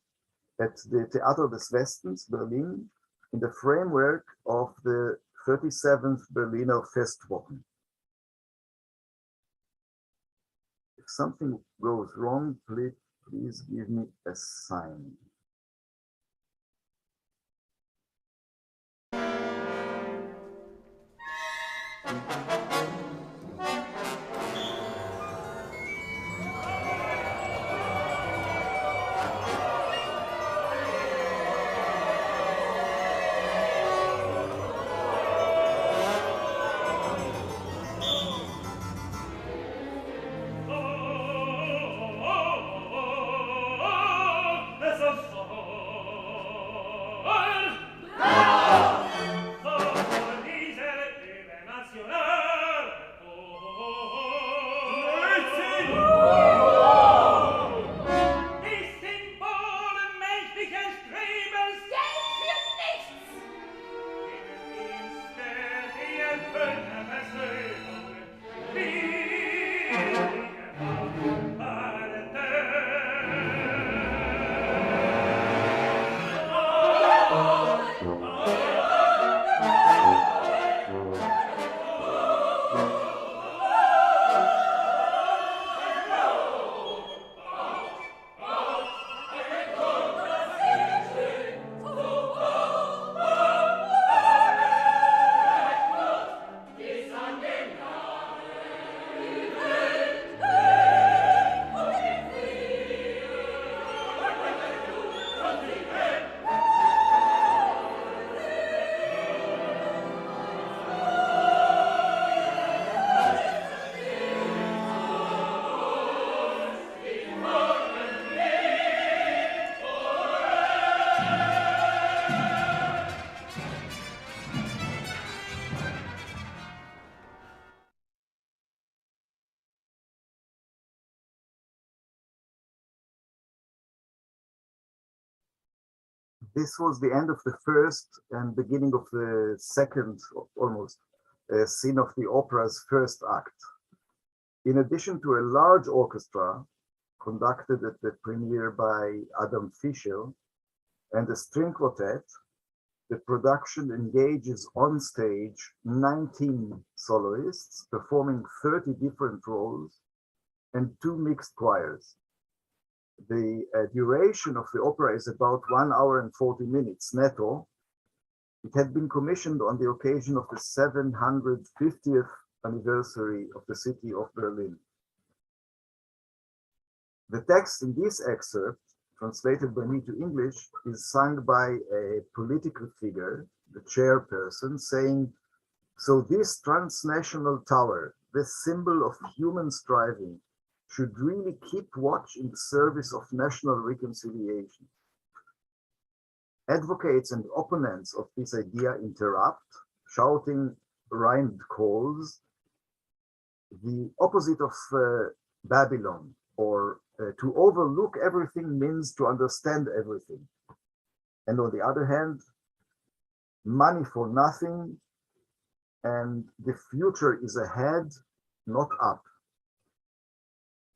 at the Theater des Westens, Berlin, in the framework of the 37th Berliner Festwochen. something goes wrong, please give me a sign. This was the end of the first and beginning of the second, almost, scene of the opera's first act. In addition to a large orchestra conducted at the premiere by Adam Fischer and a string quartet, the production engages on stage 19 soloists performing 30 different roles and 2 mixed choirs. The duration of the opera is about 1 hour and 40 minutes netto. It had been commissioned on the occasion of the 750th anniversary of the city of Berlin. The text in this excerpt, translated by me to English, is sung by a political figure, the chairperson, saying, "So this transnational tower, the symbol of human striving, should really keep watch in the service of national reconciliation." Advocates and opponents of this idea interrupt, shouting rhymed calls. The opposite of Babylon, or to overlook everything means to understand everything. And on the other hand, money for nothing, and the future is ahead, not up.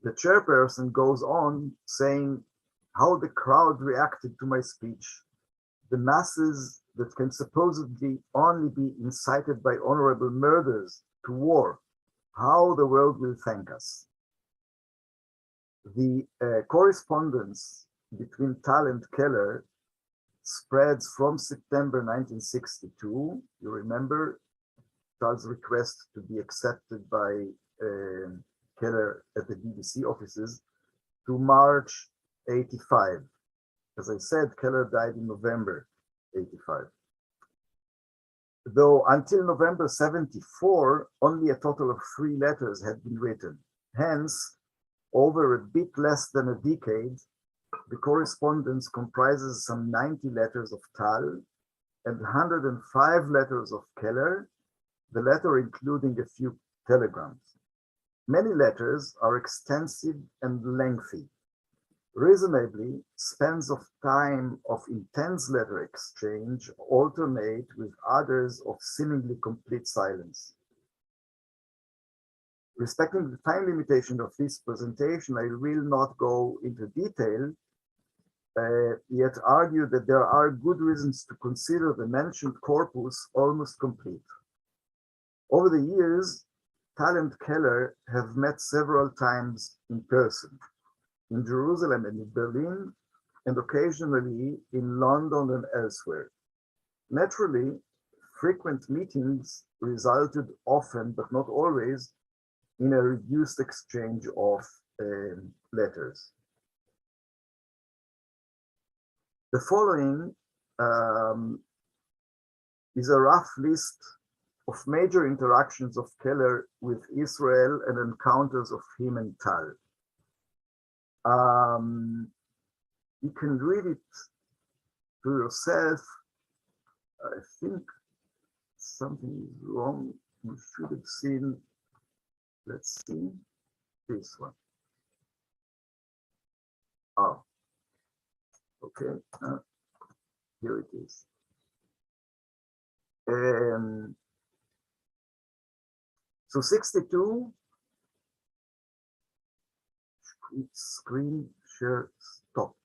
The chairperson goes on saying how the crowd reacted to my speech. The masses that can supposedly only be incited by honorable murders to war, how the world will thank us. The correspondence between Tal and Keller spreads from September 1962. You remember Tal's request to be accepted by Keller at the BBC offices, to March 85. As I said, Keller died in November 85. Though until November 74, only a total of 3 letters had been written. Hence, over a bit less than a decade, the correspondence comprises some 90 letters of Tal and 105 letters of Keller, the latter including a few telegrams. Many letters are extensive and lengthy. Reasonably, spans of time of intense letter exchange alternate with others of seemingly complete silence. Respecting the time limitation of this presentation, I will not go into detail, yet argue that there are good reasons to consider the mentioned corpus almost complete. Over the years, Tal and Keller have met several times in person, in Jerusalem and in Berlin, and occasionally in London and elsewhere. Naturally, frequent meetings resulted often, but not always, in a reduced exchange of letters. The following is a rough list of major interactions of Keller with Israel and encounters of him and Tal. You can read it to yourself. I think something is wrong. You should have seen, let's see, this one. Oh, okay, here it is. So 62, screen share stopped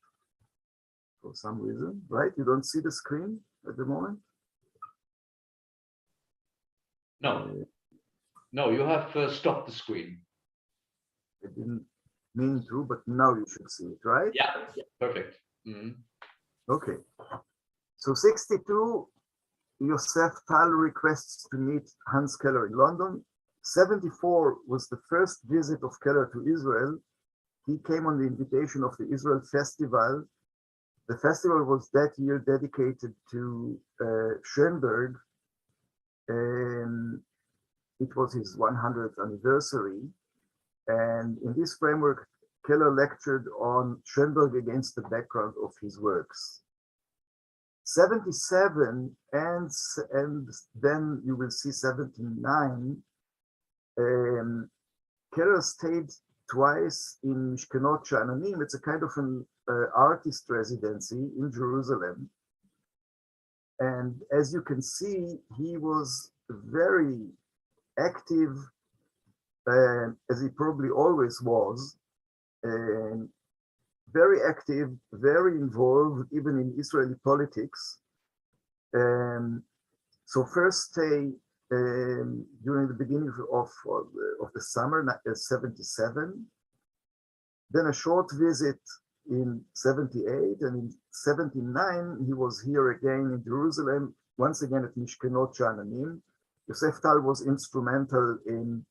for some reason, right? You don't see the screen at the moment? No, no, you have stopped the screen. I didn't mean to, but now you should see it, right? Yeah, perfect. Mm-hmm. Okay. So 62, Yosef Tal requests to meet Hans Keller in London. 74 was the first visit of Keller to Israel. He came on the invitation of the Israel Festival. The festival was that year dedicated to Schoenberg, and it was his 100th anniversary. And in this framework, Keller lectured on Schoenberg against the background of his works. 77 and then you will see 79. Keller stayed twice in Mishkenot Sha'ananim. It's a kind of an artist residency in Jerusalem. And as you can see, he was very active, as he probably always was, very active, very involved, even in Israeli politics. So first stay during the beginning of the summer, 77, then a short visit in 78, and in 79, he was here again in Jerusalem, once again at Mishkenot Sha'ananim. Yosef Tal was instrumental in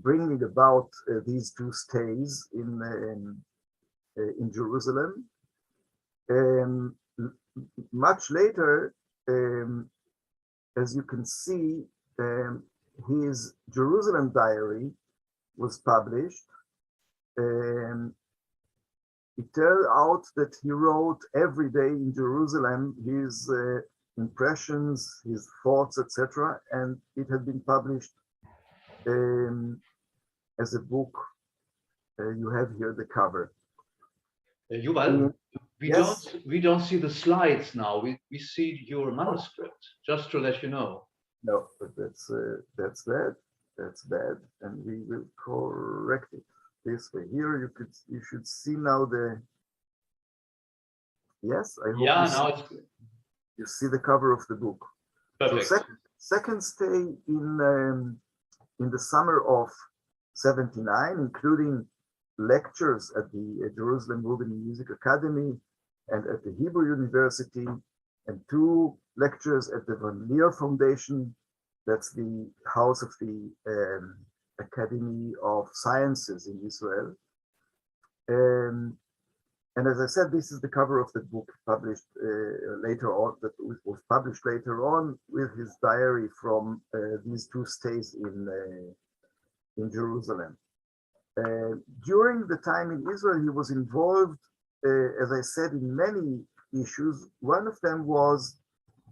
bringing about these two stays in Jerusalem. Much later, as you can see, his Jerusalem diary was published. It turned out that he wrote every day in Jerusalem his impressions, his thoughts, etc., and it had been published as a book. You have here the cover. Yuval, Yes. we don't see the slides now. We see your manuscript, just to let you know. No, but that's bad. That's bad, and we will correct it this way. Here you should see now the. Yes, I hope you see the cover of the book. Perfect. So second stay in the summer of 79, including lectures at the Jerusalem Rubin Music Academy and at the Hebrew University, and 2 lectures at the Van Leer Foundation. That's the house of the Academy of Sciences in Israel. And as I said, this is the cover of the book published later on, that was published later on with his diary from these 2 stays in Jerusalem. During the time in Israel, he was involved, as I said, in many issues. One of them was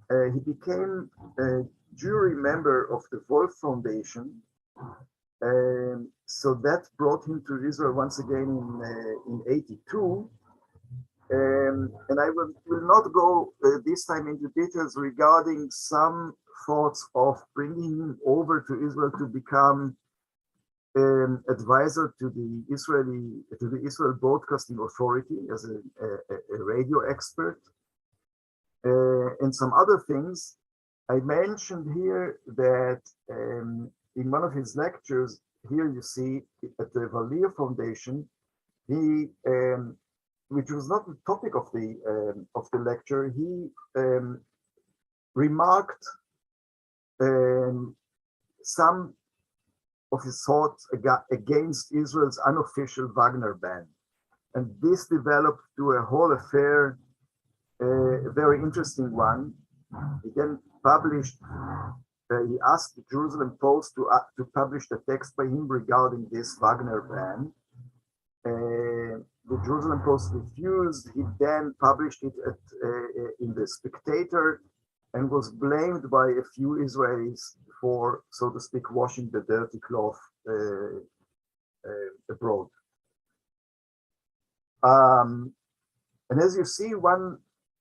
he became a jury member of the Wolf Foundation. So that brought him to Israel once again in 82. And I will not go this time into details regarding some thoughts of bringing him over to Israel to become advisor to the Israel Broadcasting Authority as a radio expert, and some other things. I mentioned here that in one of his lectures, here you see at the Valier Foundation, he, which was not the topic of the lecture, he remarked some of his thoughts against Israel's unofficial Wagner ban. And this developed to a whole affair, a very interesting one. He then published, he asked the Jerusalem Post to publish the text by him regarding this Wagner ban. The Jerusalem Post refused. He then published it in the Spectator and was blamed by a few Israelis for, so to speak, washing the dirty cloth abroad. And as you see, one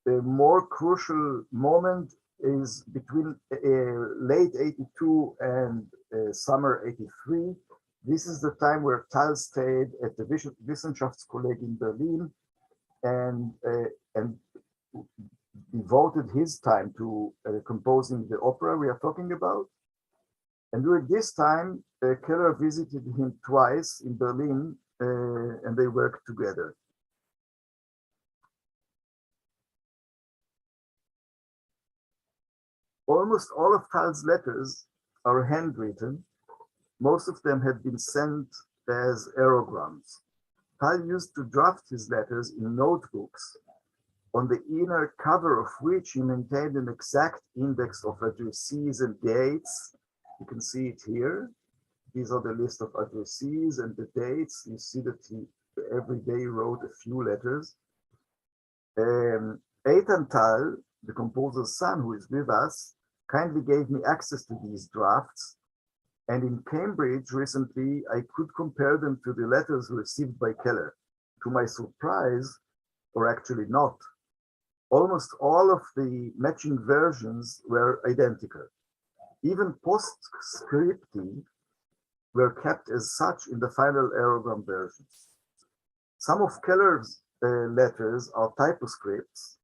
more crucial moment is between late 82 and summer 83. This is the time where Tal stayed at the Wissenschaftskolleg in Berlin and devoted his time to composing the opera we are talking about. And during this time, Keller visited him twice in Berlin, and they worked together. Almost all of Tal's letters are handwritten. Most of them had been sent as aerograms. Tal used to draft his letters in notebooks, on the inner cover of which he maintained an exact index of addressees and dates. You can see it here. These are the list of addressees and the dates. You see that he every day wrote a few letters. Eitan Tal, the composer's son, who is with us, kindly gave me access to these drafts. And in Cambridge recently, I could compare them to the letters received by Keller. To my surprise, or actually not, almost all of the matching versions were identical. Even postscripti were kept as such in the final aerogram versions. Some of Keller's letters are typoscripts,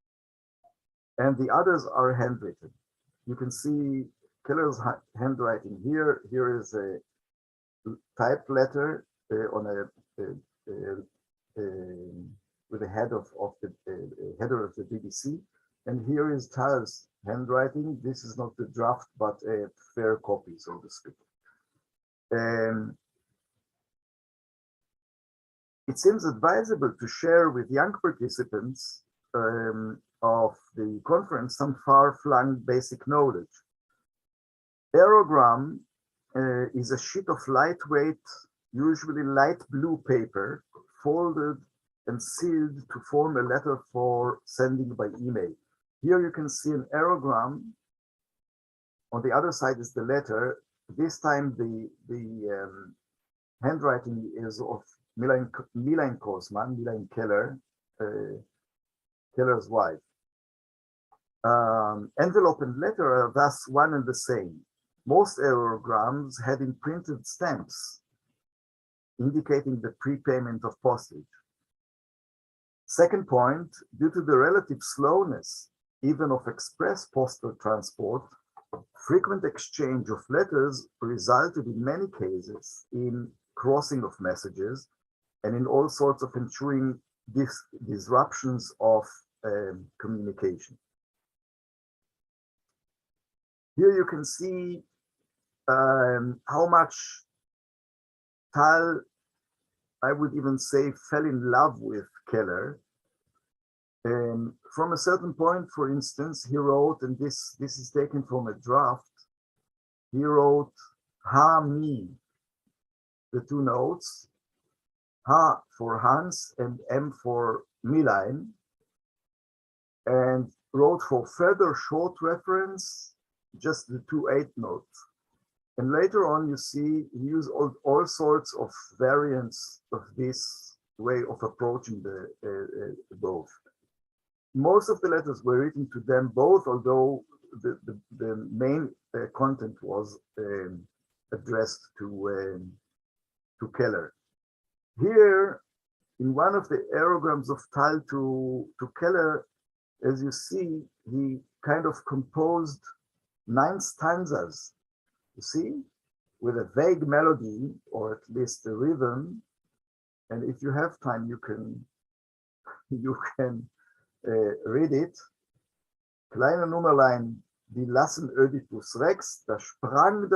and the others are handwritten. You can see Keller's handwriting here. Here is a typed letter on with the head of the header of the BBC, and here is Tal's handwriting. This is not the draft, but a fair copy, so to speak. It seems advisable to share with young participants of the conference some far-flung basic knowledge. Aerogram is a sheet of lightweight, usually light blue paper, folded and sealed to form a letter for sending by email. Here you can see an aerogram. On the other side is the letter. This time the handwriting is of Milan Kosman, Milan Keller, Keller's wife. Envelope and letter are thus one and the same. Most aerograms had imprinted stamps indicating the prepayment of postage. Second point, due to the relative slowness, even of express postal transport, frequent exchange of letters resulted in many cases in crossing of messages and in all sorts of ensuing disruptions of communication. Here you can see how much Tal, I would even say, fell in love with Keller. From a certain point, for instance, he wrote, and this is taken from a draft, he wrote Ha Mi, the two notes, Ha for Hans and M for Milan, and wrote for further short reference, just the 2/8 notes. And later on, you see, he used all sorts of variants of this way of approaching the both. Most of the letters were written to them both, although the main content was addressed to Keller. Here, in one of the aerograms of Tal to Keller, as you see, he kind of composed 9 stanzas, you see, with a vague melody, or at least a rhythm. And if you have time, you can read it. Kleine Nummerlein, die lassen Ödipus Rex, da sprang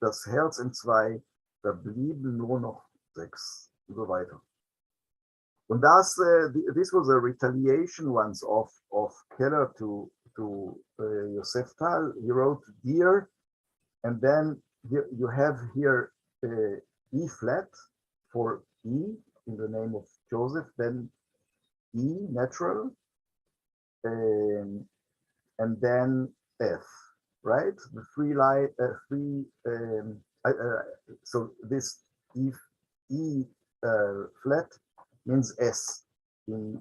das Herz in zwei, da blieben nur noch 6 und so weiter. And thus, this was a retaliation once of Keller to Joseph Tal. He wrote Dear, and then you have here E flat for E in the name of Joseph, then E natural, and then F, right? The so this E flat means S in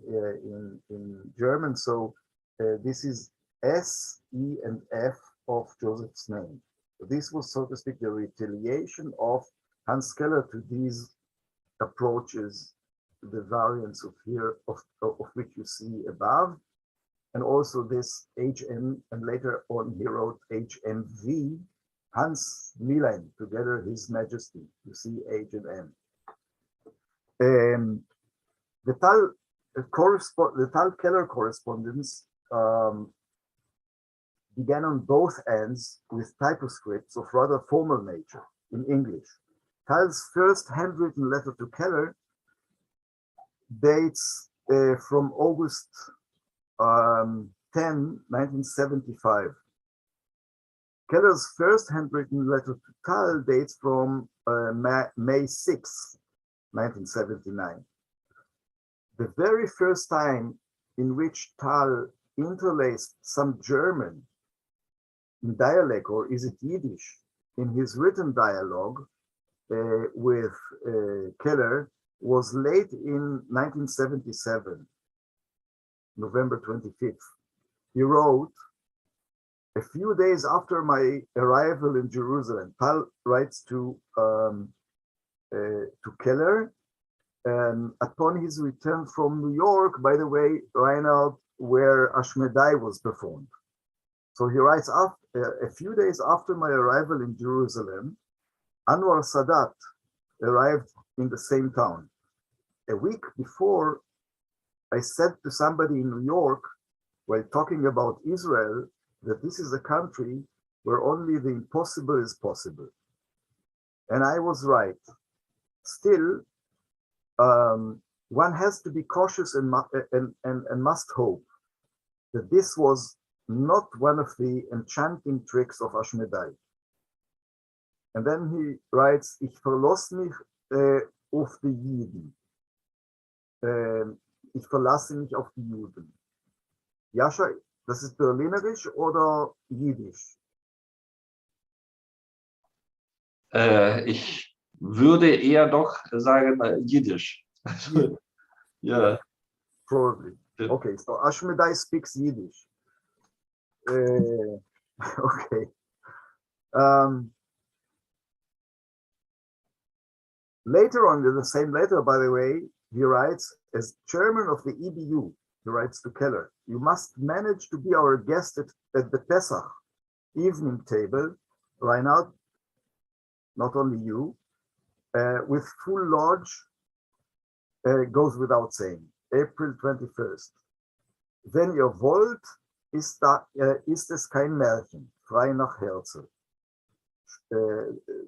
German. So this is S, E, and F of Joseph's name. This was, so to speak, the retaliation of Hans Keller to these approaches, the variants of here of which you see above, and also this HM, and later on he wrote HMV, Hans Milan, together His Majesty. You see H and M. The Tal-Keller correspondence began on both ends with typoscripts of rather formal nature in English. Tal's first handwritten letter to Keller dates from August 10, 1975. Keller's first handwritten letter to Tal dates from May 6, 1979. The very first time in which Tal interlaced some German in dialect, or is it Yiddish, in his written dialogue with Keller was late in 1977, November 25th. He wrote, a few days after my arrival in Jerusalem, Tal writes to Keller, upon his return from New York, by the way, Raternow, where Ashmedai was performed. So he writes, a few days after my arrival in Jerusalem, Anwar Sadat arrived in the same town. A week before, I said to somebody in New York, while talking about Israel, that this is a country where only the impossible is possible. And I was right. Still, one has to be cautious and must hope that this was not one of the enchanting tricks of Ashmedai. And then he writes, Ich verlasse mich auf die Juden. Ich verlasse mich auf die Juden. Jascha, das ist Berlinerisch oder Jiddisch? Ich würde eher doch sagen Jiddisch. Yeah. Probably. Okay, so Ashmedai speaks Yiddish. Okay. Later on, in the same letter, by the way, he writes, as chairman of the EBU, he writes to Keller, you must manage to be our guest at the Pesach evening table, Reinhard, not only you, with full lodge, goes without saying, April 21st. Wenn ihr wollt, ist es kein Märchen, frei nach Herzen.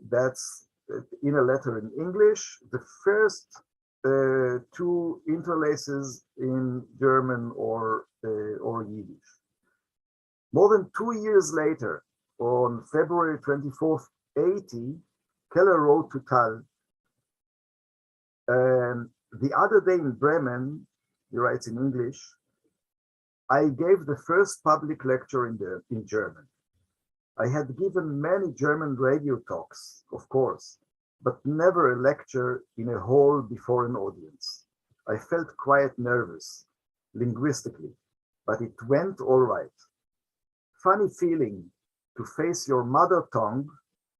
That's in a letter in English, the first 2 interlaces in German or Yiddish. More than 2 years later, on February 24th, 80, Keller wrote to Tal, the other day in Bremen, he writes in English, I gave the first public lecture in German. I had given many German radio talks, of course, but never a lecture in a hall before an audience. I felt quite nervous, linguistically, but it went all right. Funny feeling to face your mother tongue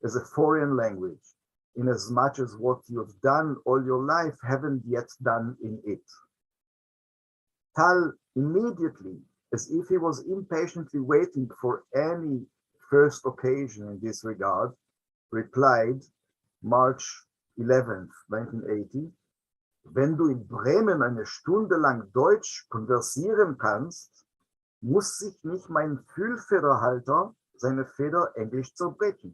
as a foreign language, in as much as what you've done all your life haven't yet done in it. Tal immediately, as if he was impatiently waiting for any first occasion in this regard, replied March 11th, 1980, wenn du in Bremen eine Stunde lang Deutsch konversieren kannst, muss sich nicht mein Füllfederhalter seine Feder Englisch zerbrechen.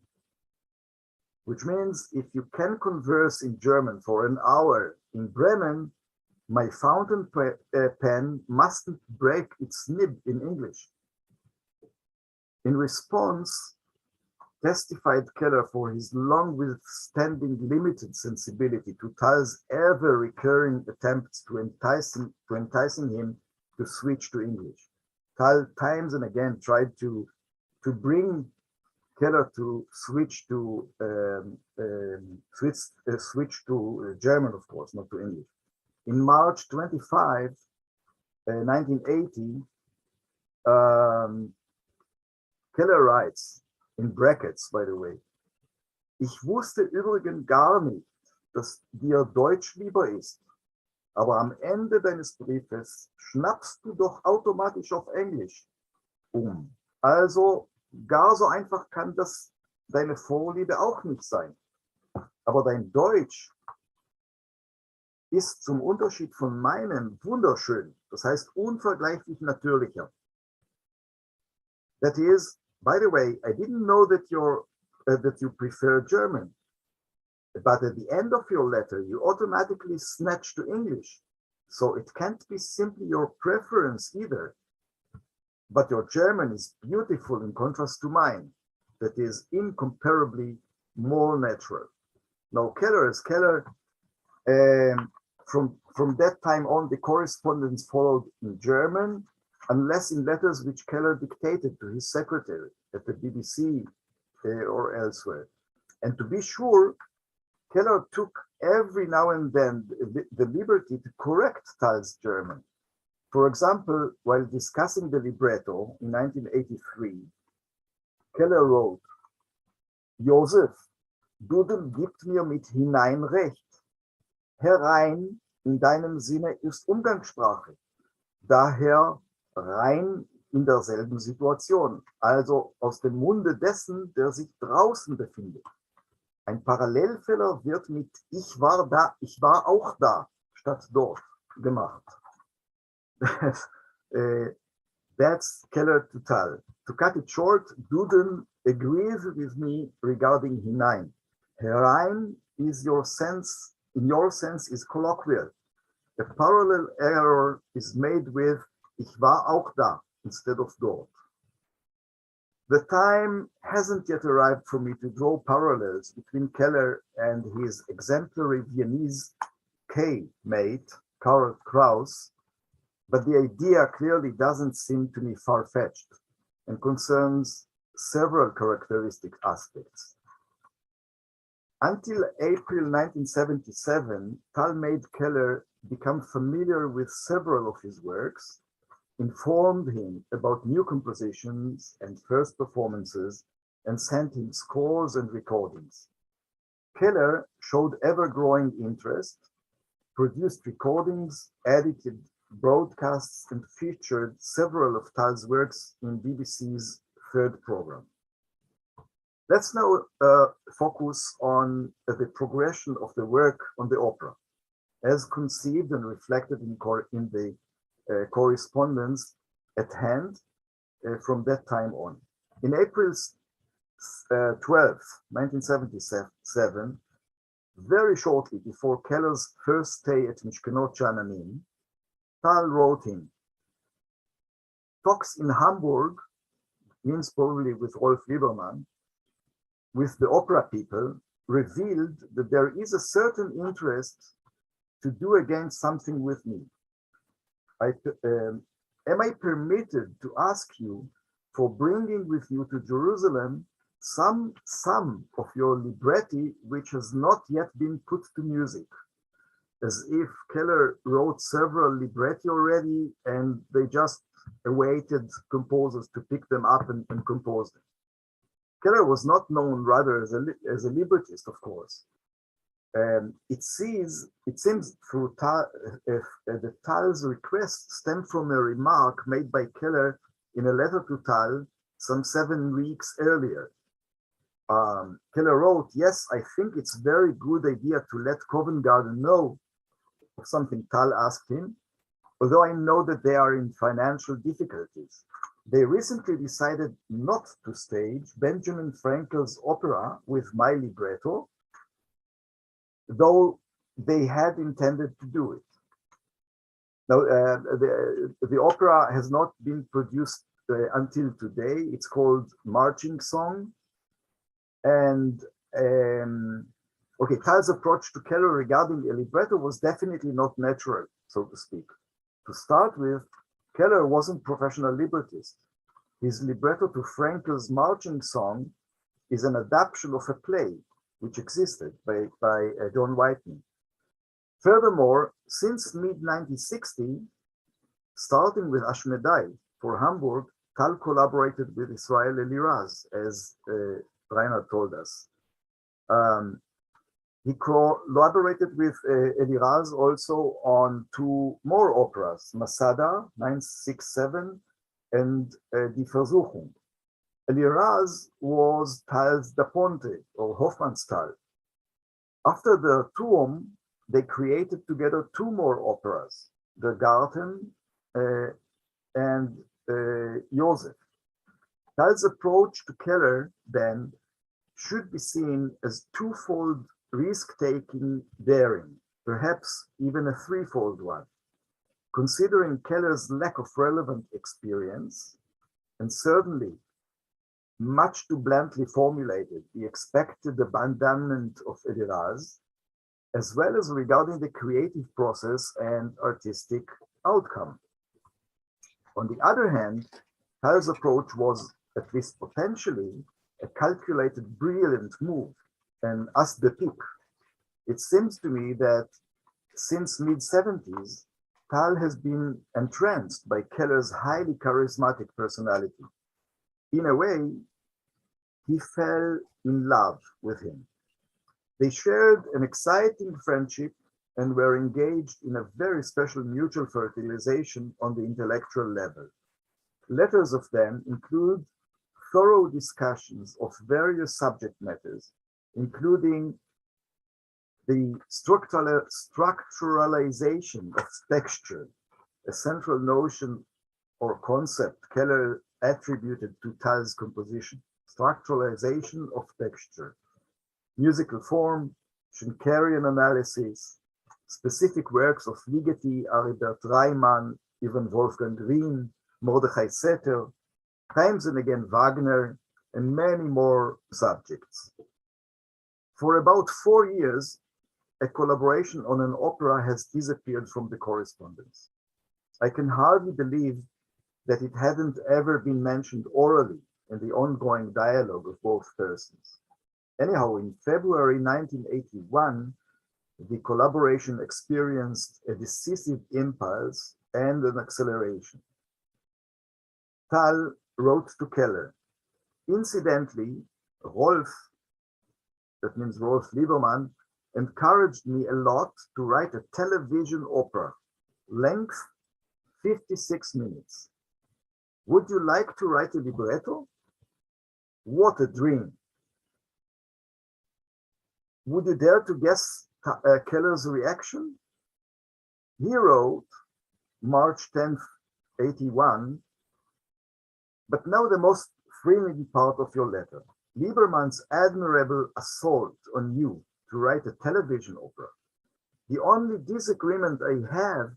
Which means if you can converse in German for an hour in Bremen, my fountain pen mustn't break its nib in English. In response, testified Keller for his long withstanding limited sensibility to Thal's ever-recurring attempts to enticing him to switch to English. Thal times and again tried to bring Keller to switch to German, of course, not to English. In March 25, 1980, Keller writes, in brackets, by the way, ich wusste übrigens gar nicht, dass dir Deutsch lieber ist, aber am Ende deines Briefes schnappst du doch automatisch auf Englisch um. Also gar so einfach kann das deine Vorliebe auch nicht sein. Aber dein Deutsch ist zum Unterschied von meinem wunderschön, das heißt unvergleichlich natürlicher. That is, by the way, I didn't know that you prefer German, but at the end of your letter, you automatically snatch to English. So it can't be simply your preference either. But your German is beautiful in contrast to mine. That is incomparably more natural. Now, Keller, from that time on, the correspondence followed in German, unless in letters which Keller dictated to his secretary at the BBC or elsewhere. And to be sure, Keller took every now and then the liberty to correct Thal's German. For example, while discussing the libretto in 1983, Keller wrote, Josef, Duden gibt mir mit hinein recht. Herein in deinem Sinne ist Umgangssprache. Daher rein in derselben Situation, also aus dem Munde dessen, der sich draußen befindet. Ein Parallelfehler wird mit ich war da, ich war auch da, statt dort gemacht. That's Keller to Thal. To cut it short, Duden agrees with me regarding hinein. Herein is your sense, in your sense, is colloquial. A parallel error is made with ich war auch da instead of dort. The time hasn't yet arrived for me to draw parallels between Keller and his exemplary Viennese K-mate, Karl Kraus, but the idea clearly doesn't seem to me far-fetched and concerns several characteristic aspects. Until April 1977, Thal made Keller become familiar with several of his works, informed him about new compositions and first performances, and sent him scores and recordings. Keller showed ever-growing interest, produced recordings, edited broadcasts, and featured several of Thal's works in BBC's third program. Let's now focus on the progression of the work on the opera, as conceived and reflected in the correspondence at hand from that time on. In April 12th, 1977, very shortly before Keller's first stay at Mishkenot Sha'ananim, Thal wrote him, talks in Hamburg, means probably with Rolf Lieberman, with the opera people, revealed that there is a certain interest to do again something with me. Am I permitted to ask you for bringing with you to Jerusalem some of your libretti which has not yet been put to music? As if Keller wrote several libretti already and they just awaited composers to pick them up and compose them. Keller was not known rather as a librettist, of course. It seems through the Thal's request stemmed from a remark made by Keller in a letter to Thal some 7 weeks earlier. Keller wrote, "Yes, I think it's a very good idea to let Covent Garden know of something," Tal asked him, "although I know that they are in financial difficulties. They recently decided not to stage Benjamin Frankel's opera with my libretto, though they had intended to do it." Now, the opera has not been produced until today. It's called Marching Song. And okay, Tal's approach to Keller regarding a libretto was definitely not natural, so to speak. To start with, Keller wasn't professional librettist. His libretto to Frankel's Marching Song is an adaptation of a play which existed by John Whitney. Furthermore, since mid-1960, starting with Ashmedai for Hamburg, Tal collaborated with Israel Eliraz, as Rainer told us. He collaborated with Eliraz also on 2 more operas, Masada 967 and Die Versuchung. Eliraz was Tal's Da Ponte, or Hofmannsthal. After the Turm, they created together 2 more operas, The Garten and Joseph. Tal's approach to Keller, then, should be seen as twofold risk-taking daring, perhaps even a threefold one. Considering Keller's lack of relevant experience, and certainly much too bluntly formulated the expected abandonment of Eliraz, as well as regarding the creative process and artistic outcome. On the other hand, Tal's approach was, at least potentially, a calculated, brilliant move, and as the peak. It seems to me that since mid-70s, Tal has been entranced by Keller's highly charismatic personality. In a way, he fell in love with him. They shared an exciting friendship and were engaged in a very special mutual fertilization on the intellectual level. Letters of them include thorough discussions of various subject matters, including the structuralization of texture, a central notion or concept Keller attributed to Tal's composition. Structuralization of texture, musical form, Schenkerian analysis, specific works of Ligeti, Aribert Reimann, even Wolfgang Green, Mordechai Setter, times and again Wagner, and many more subjects. For about 4 years, a collaboration on an opera has disappeared from the correspondence. I can hardly believe that it hadn't ever been mentioned orally in the ongoing dialogue of both persons. Anyhow, in February 1981, the collaboration experienced a decisive impulse and an acceleration. Tal wrote to Keller, "Incidentally, Rolf," that means Rolf Lieberman, "encouraged me a lot to write a television opera, length 56 minutes. Would you like to write a libretto? What a dream." Would you dare to guess Keller's reaction? He wrote, March 10th, 81, "But now the most thrilling part of your letter. Lieberman's admirable assault on you to write a television opera. The only disagreement I have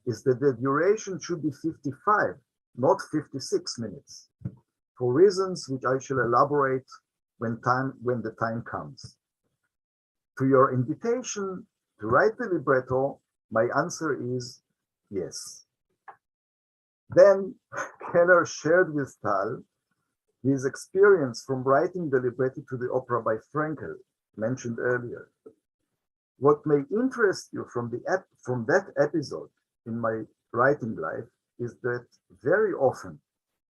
is that the duration should be 55, not 56 minutes, for reasons which I shall elaborate when the time comes. To your invitation to write the libretto, my answer is yes." Then Keller shared with Tal his experience from writing the libretto to the opera by Frankel, mentioned earlier. What may interest you from that episode in my writing life is that very often,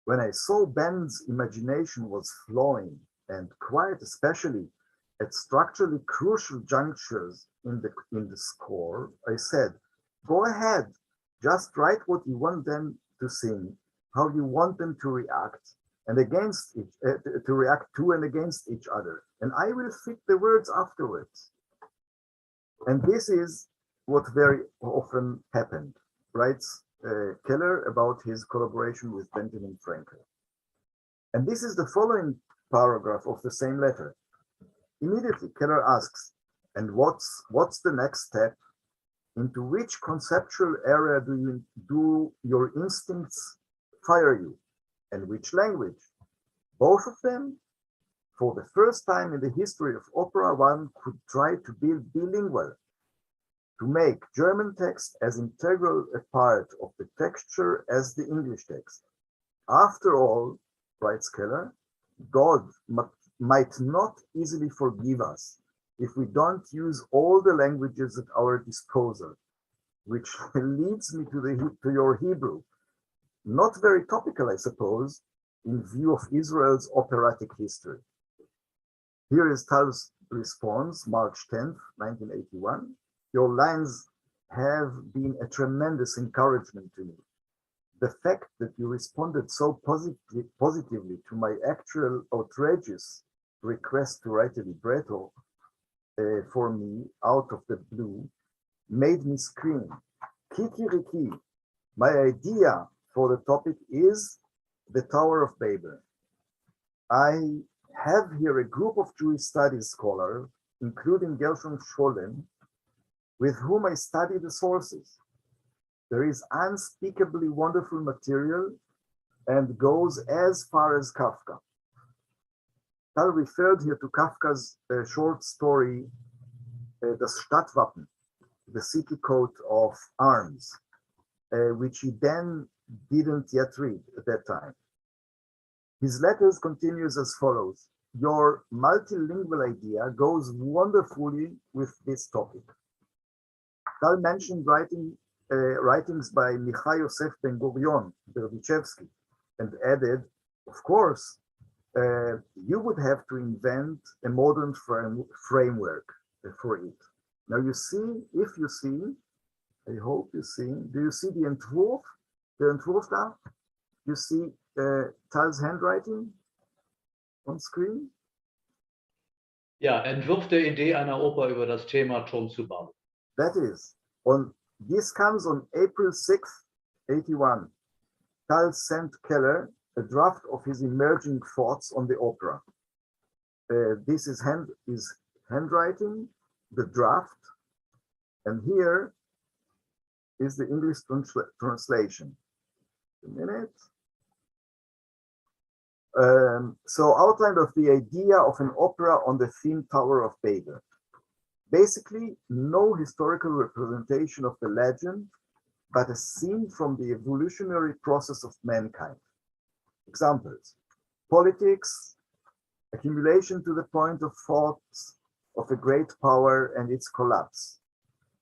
when I saw Ben's imagination was flowing, and quite especially at structurally crucial junctures in the score, I said, "Go ahead, just write what you want them to sing, how you want them to react, and against each, to react to and against each other. And I will fit the words afterwards. And this is what very often happened, writes Keller about his collaboration with Benjamin Franklin. And this is the following paragraph of the same letter. Immediately, Keller asks, and what's the next step? Into which conceptual area do your instincts fire you? And which language? Both of them? For the first time in the history of opera, one could try to be bilingual, to make German text as integral a part of the texture as the English text. After all, writes Keller, God might not easily forgive us if we don't use all the languages at our disposal, which leads me to your Hebrew. Not very topical, I suppose, in view of Israel's operatic history. Here is Tal's response, March 10th, 1981. Your lines have been a tremendous encouragement to me. The fact that you responded so positively to my actual outrageous request to write a libretto for me out of the blue made me scream, Kikiriki. My idea for the topic is the Tower of Babel. I have here a group of Jewish studies scholars, including Gershom Scholem, with whom I study the sources. There is unspeakably wonderful material and goes as far as Kafka. Tal referred here to Kafka's short story, Das Stadtwappen, the city coat of arms, which he then didn't yet read at that time. His letters continues as follows. Your multilingual idea goes wonderfully with this topic. Tal mentioned writings by Michal Yosef Ben-Gurion, Berdichevsky, and added, of course, you would have to invent a modern framework for it. Now you see, if you see, I hope you see, do you see the Entwurf? The Entwurf there? You see Tal's handwriting on screen? Ja, Entwurf der Idee einer Oper über das Thema Turm zu bauen. That is, this comes on April 6th, 81. Tal sent Keller a draft of his emerging thoughts on the opera. This is his handwriting, the draft, and here is the English translation. A minute. So outline of the idea of an opera on the theme Tower of Babel. Basically, no historical representation of the legend, but a scene from the evolutionary process of mankind. Examples: politics, accumulation to the point of thoughts of a great power and its collapse.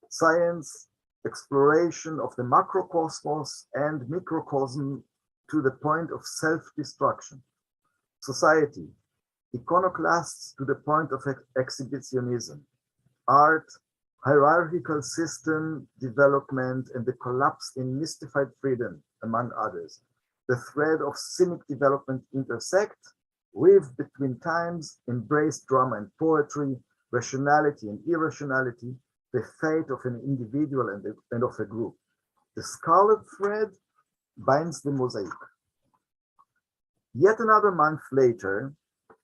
Science, exploration of the macrocosmos and microcosm to the point of self-destruction. Society, iconoclasts to the point of exhibitionism. Art, hierarchical system development and the collapse in mystified freedom, among others. The thread of cynic development intersect, weave between times, embrace drama and poetry, rationality and irrationality, the fate of an individual and of a group. The scarlet thread binds the mosaic. Yet another month later,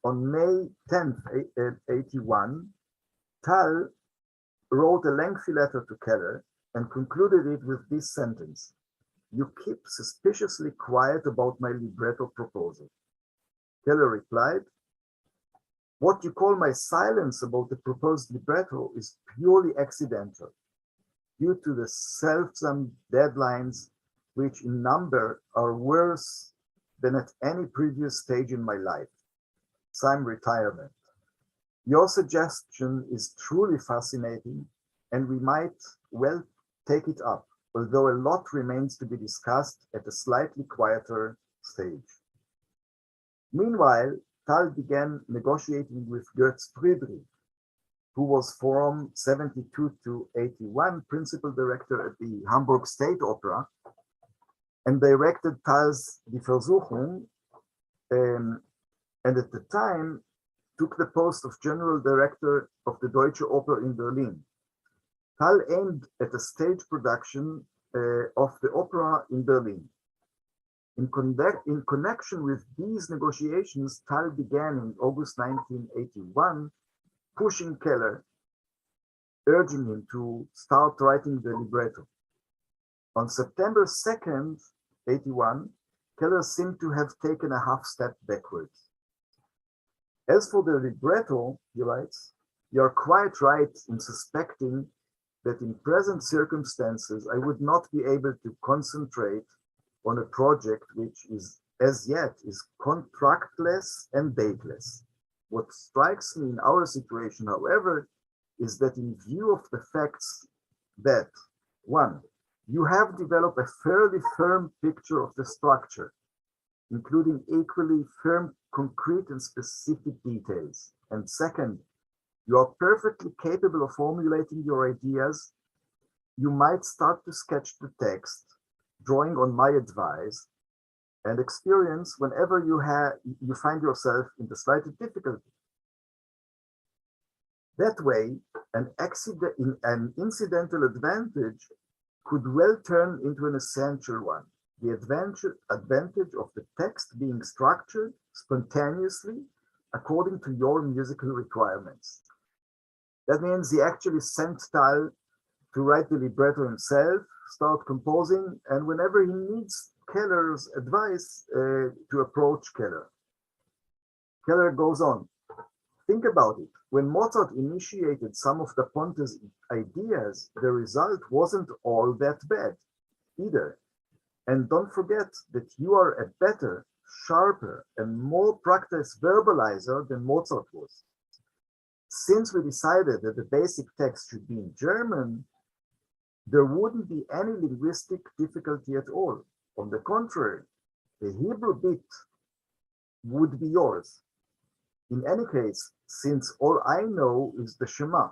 on May 10th, 81, Tal wrote a lengthy letter to Keller and concluded it with this sentence: "You keep suspiciously quiet about my libretto proposal." Keller replied, "What you call my silence about the proposed libretto is purely accidental, due to the self-some deadlines, which in number are worse than at any previous stage in my life. Some retirement. Your suggestion is truly fascinating, and we might well take it up, although a lot remains to be discussed at a slightly quieter stage." Meanwhile, Tal began negotiating with Götz Friedrich, who was from 72 to 81 principal director at the Hamburg State Opera, and directed Tal's Die Versuchung and at the time took the post of general director of the Deutsche Oper in Berlin. Tal aimed at a stage production of the opera in Berlin. In connection with these negotiations, Tal began in August 1981 pushing Keller, urging him to start writing the libretto. On September 2nd, 81, Keller seemed to have taken a half step backwards. As for the libretto, he writes, you are quite right in suspecting that in present circumstances, I would not be able to concentrate on a project which is, as yet, is contractless and dateless. What strikes me in our situation, however, is that in view of the facts that, one, you have developed a fairly firm picture of the structure, including equally firm, concrete, and specific details. And second, you are perfectly capable of formulating your ideas. You might start to sketch the text, drawing on my advice and experience whenever you find yourself in the slightest difficulty. That way, an incidental advantage could well turn into an essential one. The advantage of the text being structured spontaneously according to your musical requirements. That means he actually sent Tal to write the libretto himself, start composing, and whenever he needs Keller's advice, to approach Keller. Keller goes on. Think about it. When Mozart initiated some of the Ponte's ideas, the result wasn't all that bad either. And don't forget that you are a better, sharper, and more practiced verbalizer than Mozart was. Since we decided that the basic text should be in German, there wouldn't be any linguistic difficulty at all. On the contrary, the Hebrew bit would be yours. In any case, since all I know is the Shema,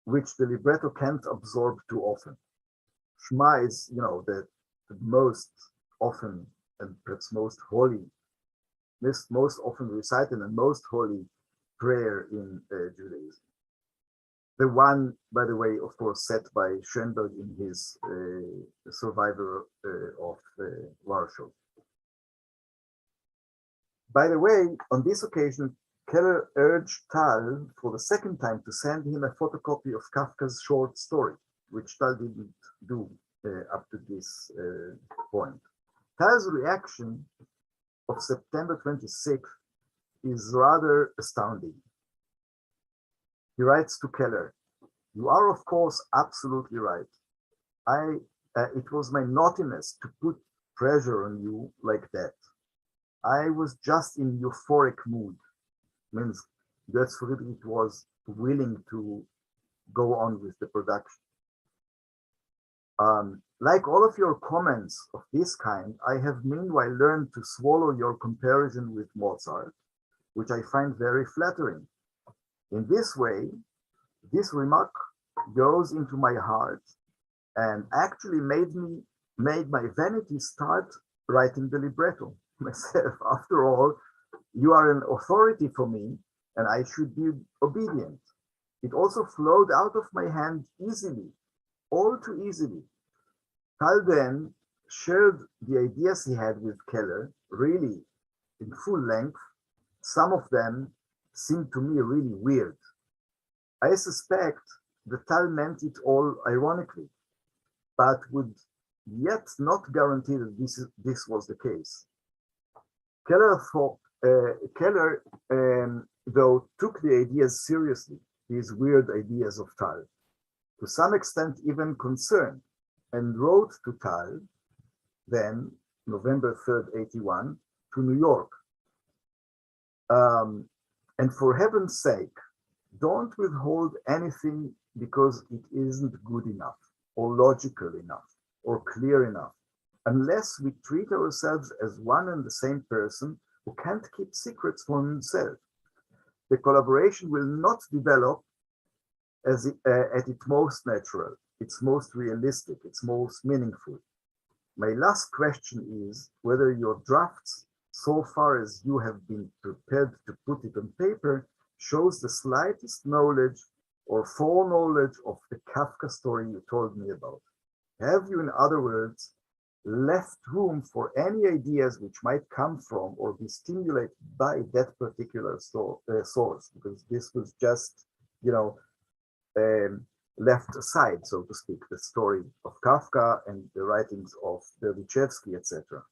which the libretto can't absorb too often. Shema is, the most often and perhaps most holy, most often recited and most holy prayer in Judaism. The one, by the way, of course, set by Schoenberg in his Survivor of Warsaw. By the way, on this occasion, Keller urged Tal for the second time to send him a photocopy of Kafka's short story, which Tal didn't do up to this point. Tal's reaction of September 26th is rather astounding. He writes to Keller, you are, of course, absolutely right. It was my naughtiness to put pressure on you like that. I was just in euphoric mood. Means Götz Friedrich was willing to go on with the production. Like all of your comments of this kind, I have meanwhile learned to swallow your comparison with Mozart, which I find very flattering. In this way, this remark goes into my heart and actually made my vanity start writing the libretto myself. After all, you are an authority for me and I should be obedient. It also flowed out of my hand easily, all too easily. Tal then shared the ideas he had with Keller, really in full length. Some of them seemed to me really weird. I suspect that Tal meant it all ironically, but would yet not guarantee that this was the case. Keller, though, took the ideas seriously, these weird ideas of Tal, to some extent even concerned, and wrote to Tal, then, November 3rd, 81, to New York. And for heaven's sake, don't withhold anything because it isn't good enough, or logical enough, or clear enough, unless we treat ourselves as one and the same person who can't keep secrets from himself. The collaboration will not develop at its most natural, its most realistic, its most meaningful. My last question is whether your drafts so far as you have been prepared to put it on paper, shows the slightest knowledge or foreknowledge of the Kafka story you told me about. Have you, in other words, left room for any ideas which might come from or be stimulated by that particular source? Because this was just, left aside, so to speak, the story of Kafka and the writings of Berdichevsky, etc.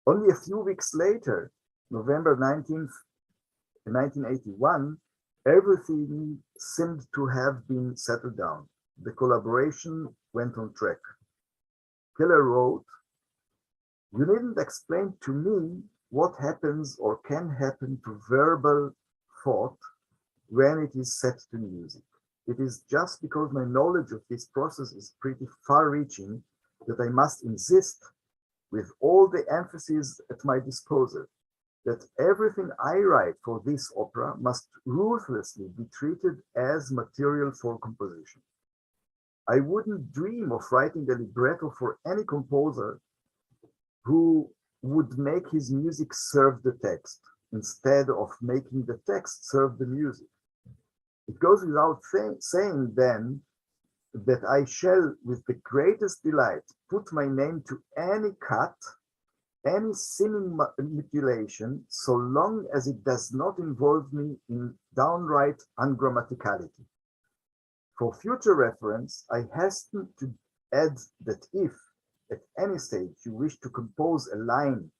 Only a few weeks later, November 19th, 1981, everything seemed to have been settled down. The collaboration went on track. Keller wrote, "You needn't explain to me what happens or can happen to verbal thought when it is set to music. It is just because my knowledge of this process is pretty far-reaching that I must insist, with all the emphasis at my disposal, that everything I write for this opera must ruthlessly be treated as material for composition. I wouldn't dream of writing a libretto for any composer who would make his music serve the text instead of making the text serve the music. It goes without saying then that I shall, with the greatest delight, put my name to any cut, any seeming mutilation, so long as it does not involve me in downright ungrammaticality. For future reference, I hasten to add that if, at any stage, you wish to compose a line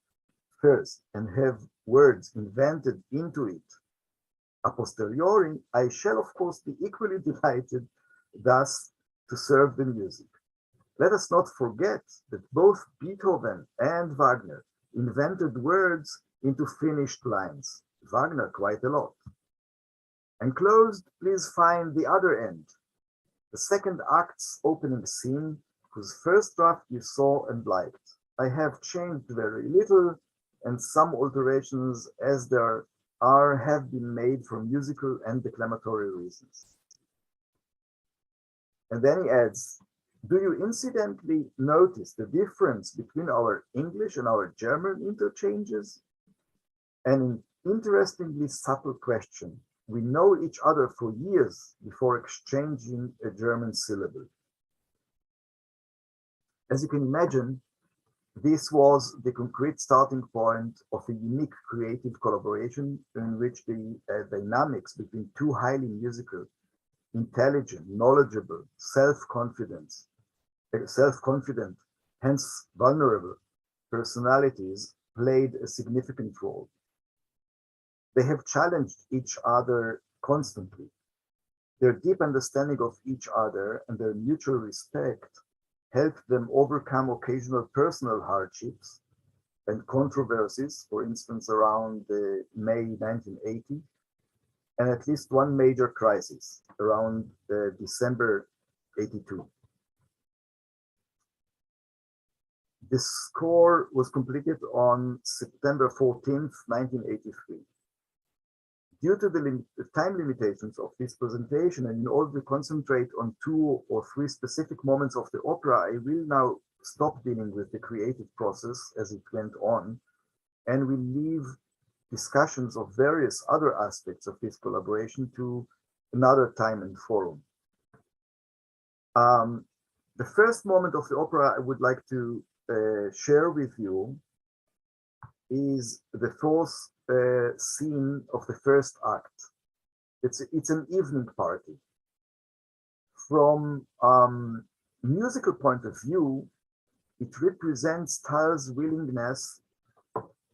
first and have words invented into it, a posteriori, I shall of course be equally delighted thus to serve the music. Let us not forget that both Beethoven and Wagner invented words into finished lines. Wagner quite a lot. Enclosed, please find the other end, the second act's opening scene, whose first draft you saw and liked. I have changed very little, and some alterations as there are have been made for musical and declamatory reasons." And then he adds, "Do you incidentally notice the difference between our English and our German interchanges? An interestingly subtle question. We know each other for years before exchanging a German syllable." As you can imagine, this was the concrete starting point of a unique creative collaboration in which the dynamics between two highly musical, intelligent, knowledgeable, self-confident, hence vulnerable personalities played a significant role. They have challenged each other constantly. Their deep understanding of each other and their mutual respect helped them overcome occasional personal hardships and controversies, for instance, around May 1980, and at least one major crisis around December 82. The score was completed on September 14th, 1983. Due to the time limitations of this presentation, and in order to concentrate on 2 or 3 specific moments of the opera, I will now stop dealing with the creative process as it went on, and will leave discussions of various other aspects of this collaboration to another time and forum. The first moment of the opera I would like to share with you is the fourth scene of the first act. It's an evening party. From musical point of view, it represents Tal's willingness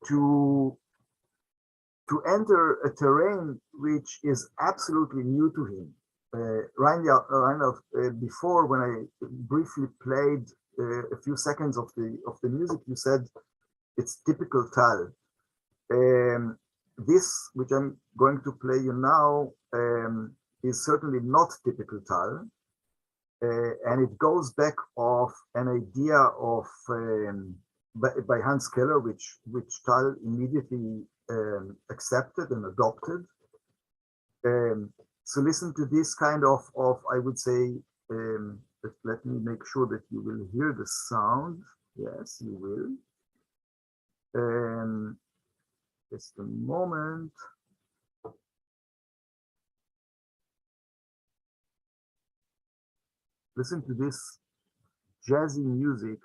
to enter a terrain which is absolutely new to him. Reinhard, before, when I briefly played a few seconds of the music, you said it's typical Tal. This, which I'm going to play you now, is certainly not typical Tal, and it goes back of an idea of by Hans Keller, which Tal immediately accepted and adopted. So listen to this kind of I would say, let me make sure that you will hear the sound. Yes, you will. Just a moment. Listen to this jazzy music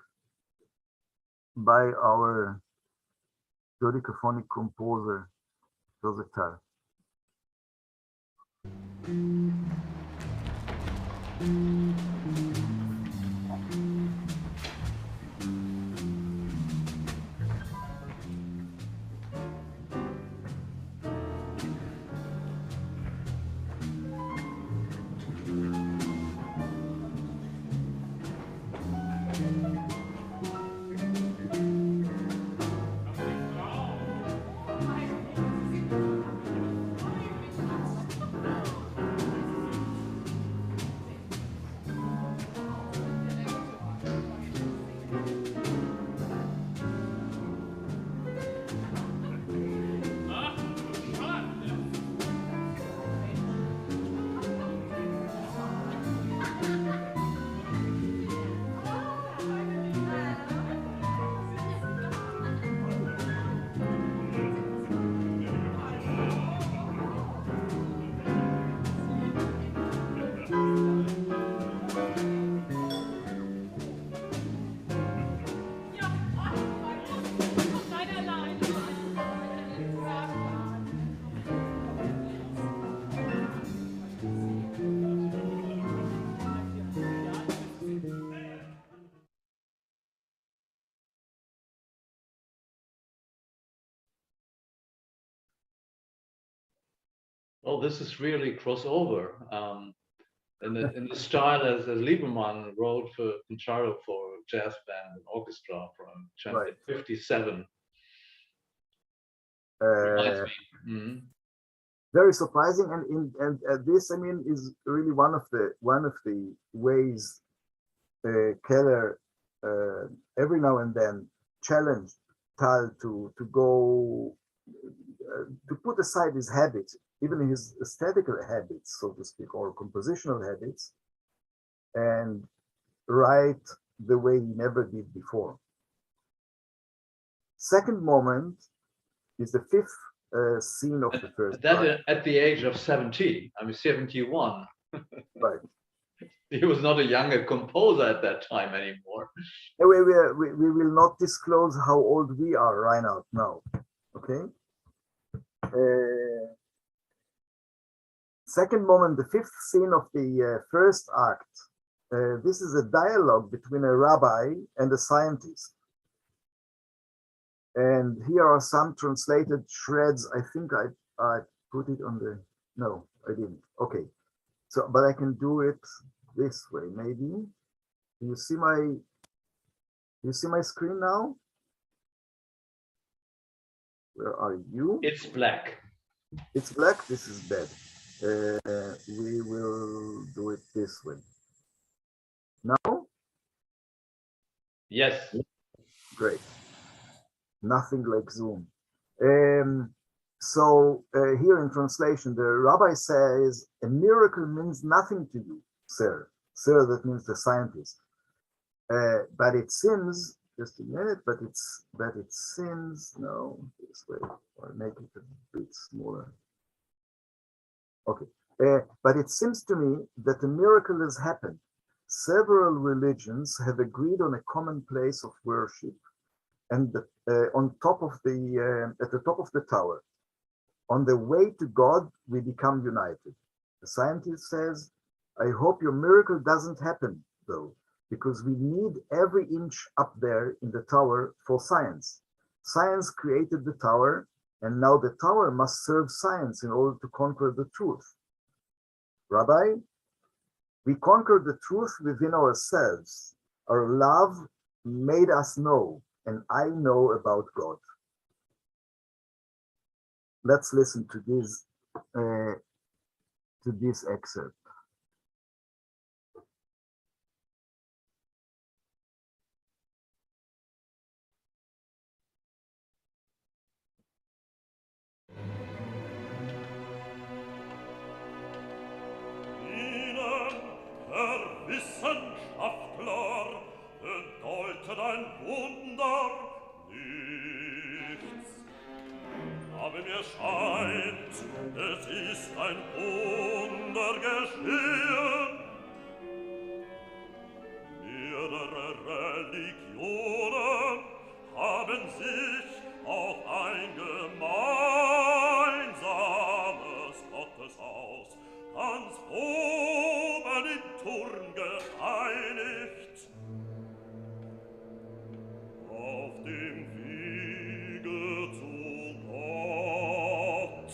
by our dodecaphonic composer, Joseph Tal. Oh, this is really crossover. In the style as Lieberman wrote for concerto for jazz band and orchestra from 1957. Reminds me. Mm-hmm. Very surprising, and this, I mean, is really one of the ways Keller every now and then challenged Tal to go to put aside his habits, even his aesthetical habits, so to speak, or compositional habits, and write the way he never did before. Second moment is the fifth scene of the first. That at the age of 70, I mean 71. Right. He was not a younger composer at that time anymore. We will not disclose how old we are right now. Okay. Second moment, the fifth scene of the first act. This is a dialogue between a rabbi and a scientist. And here are some translated shreds. I think I put it on the, no, I didn't. Okay. So, but I can do it this way, maybe. You see my screen now? Where are you? It's black. It's black. This is bad. We will do it this way. Now? Yes. Great. Nothing like Zoom. So here in translation, the rabbi says, a miracle means nothing to you, sir. Sir, that means the scientist. But it seems, just a minute, but it seems, no, this way, or make it a bit smaller. Okay, but it seems to me that a miracle has happened. Several religions have agreed on a common place of worship, and on top of the at the top of the tower. On the way to God, we become united. The scientist says, I hope your miracle doesn't happen, though, because we need every inch up there in the tower for science. Science created the tower, and now the tower must serve science in order to conquer the truth. Rabbi, we conquered the truth within ourselves. Our love made us know, and I know about God. Let's listen to this excerpt. Wissenschaftler bedeutet ein Wunder nicht. Aber mir scheint, es ist ein Wunder geschehen. Mehrere Religionen haben sich auf ein gemeinsames Gotteshaus ganz oben im Turm geeinigt. Auf dem Wege zu Gott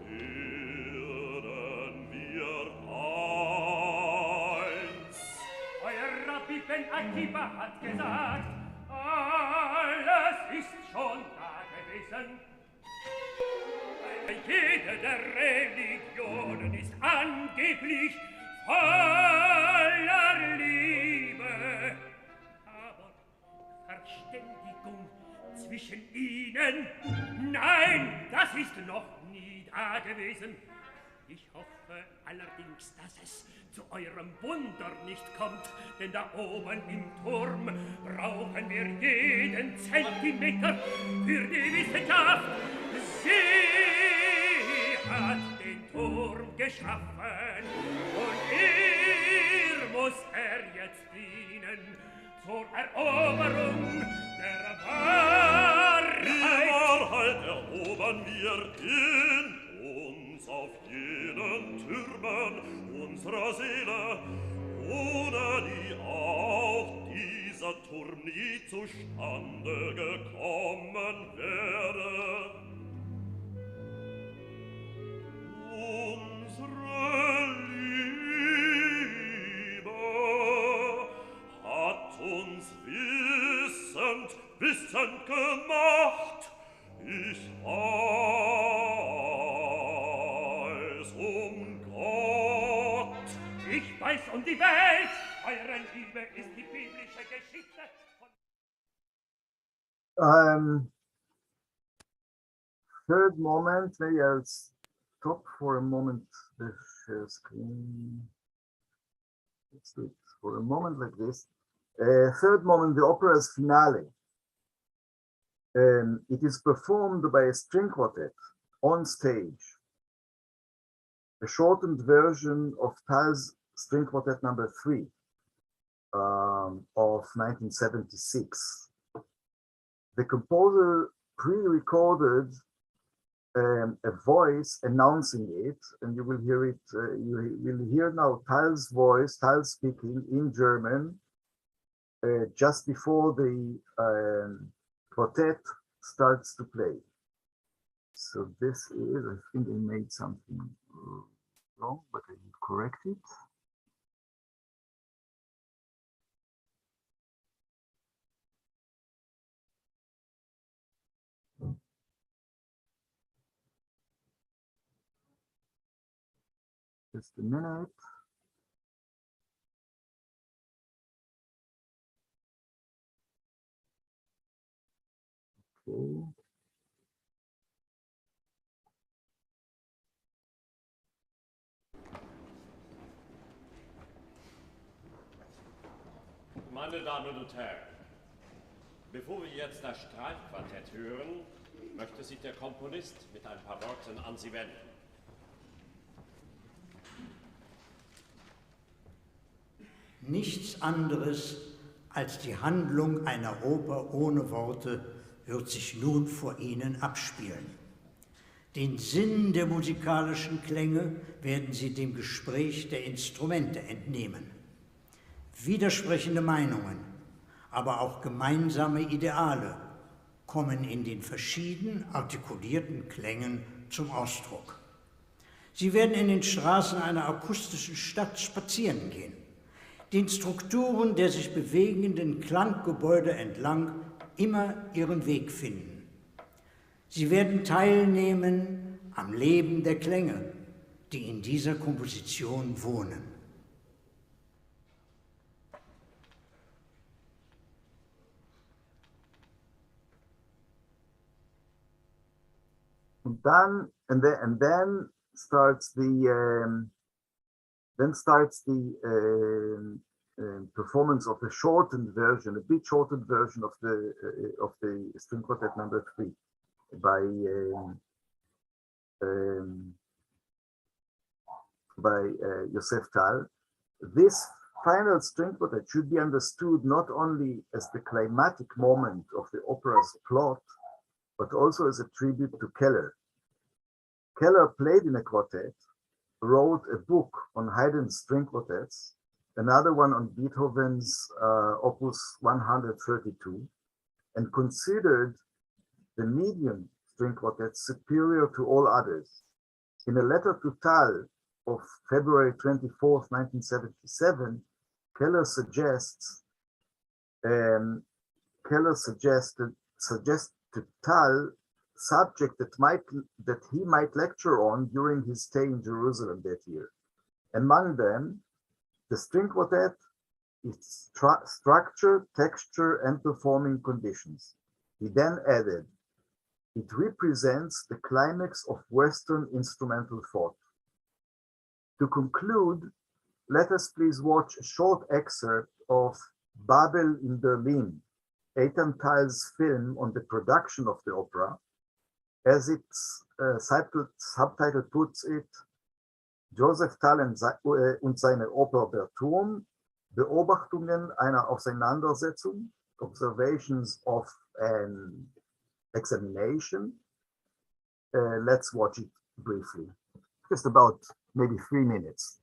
werden wir eins. Euer Rabbi Ben Akiba hat gesagt, alles ist schon da gewesen. Jede der Religionen ist angeblich voller Liebe. Aber Verständigung zwischen ihnen, nein, das ist noch nie da gewesen. Ich hoffe allerdings, dass es zu eurem Wunder nicht kommt, denn da oben im Turm brauchen wir jeden Zentimeter für die Wissenschaft. Sie hat den Turm geschaffen und ihr muss jetzt dienen zur Eroberung der Wahrheit. Die Wahrheit erobern wir in uns auf jenen Türmen unserer Seele, ohne die auch dieser Turm nie zustande gekommen wäre. Unsere Liebe hat uns wissend gemacht. Ich weiß Gott. Ich weiß die Welt. Eure Liebe ist die biblische Geschichte. Third moment, maybe I'll stop for a moment the share screen. Let's do it for a moment like this. Third moment, the opera's finale. It is performed by a string quartet on stage. A shortened version of Thal's String Quartet number 3 of 1976. The composer pre-recorded a voice announcing it, and you will hear it. You will hear now Thal's voice, Thal speaking in German, just before the quartet starts to play. So this is, I think I made something wrong, but I will correct it. Just a minute. Okay. Meine Damen und Herren, bevor wir jetzt das Streichquartett hören, möchte sich der Komponist mit ein paar Worten an Sie wenden. Nichts anderes als die Handlung einer Oper ohne Worte wird sich nun vor Ihnen abspielen. Den Sinn der musikalischen Klänge werden Sie dem Gespräch der Instrumente entnehmen. Widersprechende Meinungen, aber auch gemeinsame Ideale kommen in den verschieden artikulierten Klängen zum Ausdruck. Sie werden in den Straßen einer akustischen Stadt spazieren gehen, den Strukturen der sich bewegenden Klanggebäude entlang immer ihren Weg finden. Sie werden teilnehmen am Leben der Klänge, die in dieser Komposition wohnen. And then starts the performance of a shortened version, a bit shortened version of the string quartet number 3 by by Joseph Thal. This final string quartet should be understood not only as the climatic moment of the opera's plot, but also as a tribute to Keller. Keller played in a quartet, wrote a book on Haydn's string quartets, another one on Beethoven's Opus 132, and considered the medium string quartet superior to all others. In a letter to Thal of February 24th, 1977, Keller suggested to Thal subject that he might lecture on during his stay in Jerusalem that year. Among them, the string quartet, its structure, texture, and performing conditions. He then added, it represents the climax of Western instrumental thought. To conclude, let us please watch a short excerpt of Babel in Berlin, Eitan Thal's film on the production of the opera. As its subtitle puts it, Joseph Thal und seine Oper Der Turm, Beobachtungen einer Auseinandersetzung, observations of an examination. Let's watch it briefly, just about maybe 3 minutes.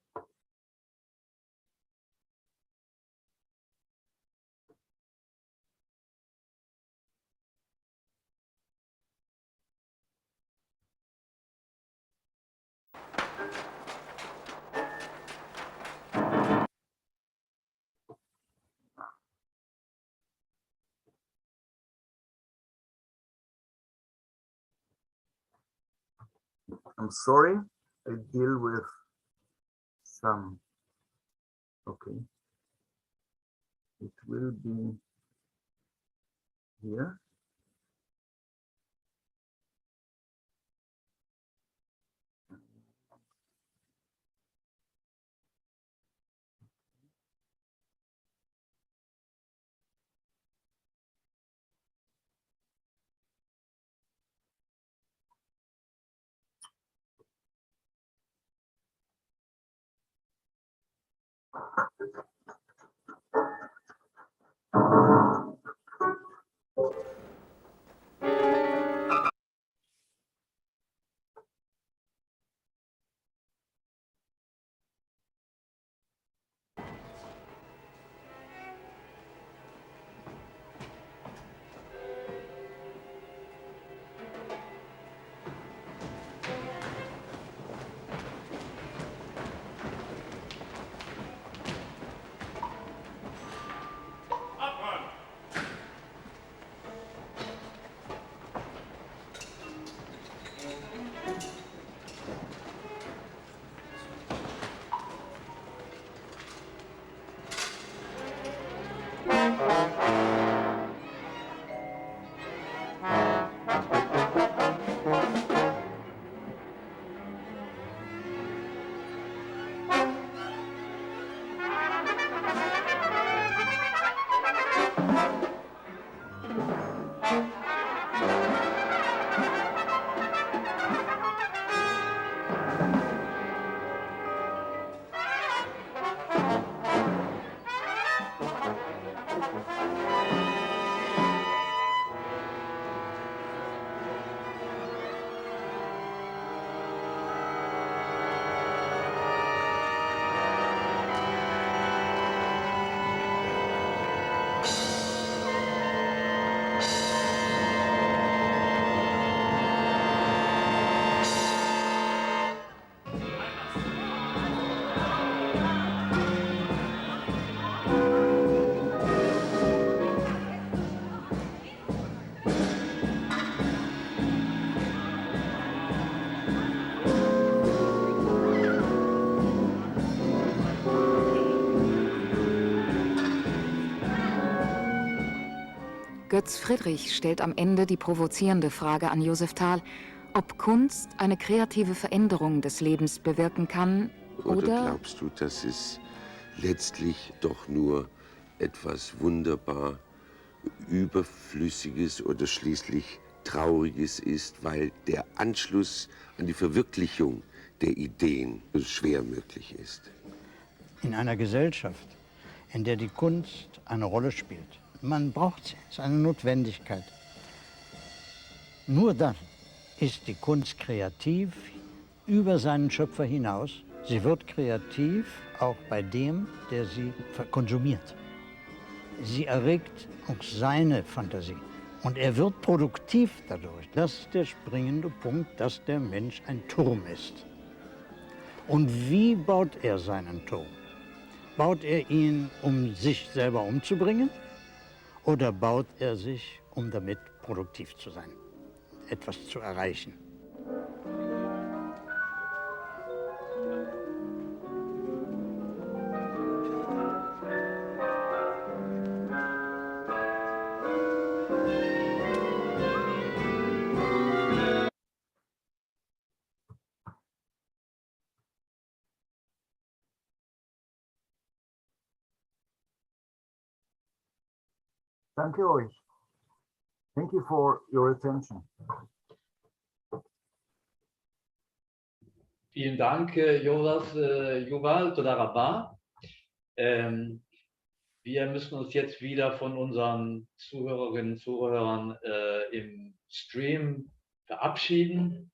I'm sorry, I deal with some, okay. It will be here. Götz Friedrich stellt am Ende die provozierende Frage an Joseph Thal, ob Kunst eine kreative Veränderung des Lebens bewirken kann oder glaubst du, dass es letztlich doch nur etwas wunderbar Überflüssiges oder schließlich Trauriges ist, weil der Anschluss an die Verwirklichung der Ideen schwer möglich ist. In einer Gesellschaft, in der die Kunst eine Rolle spielt, man braucht sie, es ist eine Notwendigkeit. Nur dann ist die Kunst kreativ über seinen Schöpfer hinaus. Sie wird kreativ auch bei dem, der sie konsumiert. Sie erregt auch seine Fantasie. Und er wird produktiv dadurch. Das ist der springende Punkt, dass der Mensch ein Turm ist. Und wie baut er seinen Turm? Baut er ihn, um sich selber umzubringen? Oder baut er sich, um damit produktiv zu sein, etwas zu erreichen? Danke euch. Thank you for your attention. Vielen Dank, Yuval, Toda Rabba. Wir müssen uns jetzt wieder von unseren Zuhörerinnen und Zuhörern im Stream verabschieden.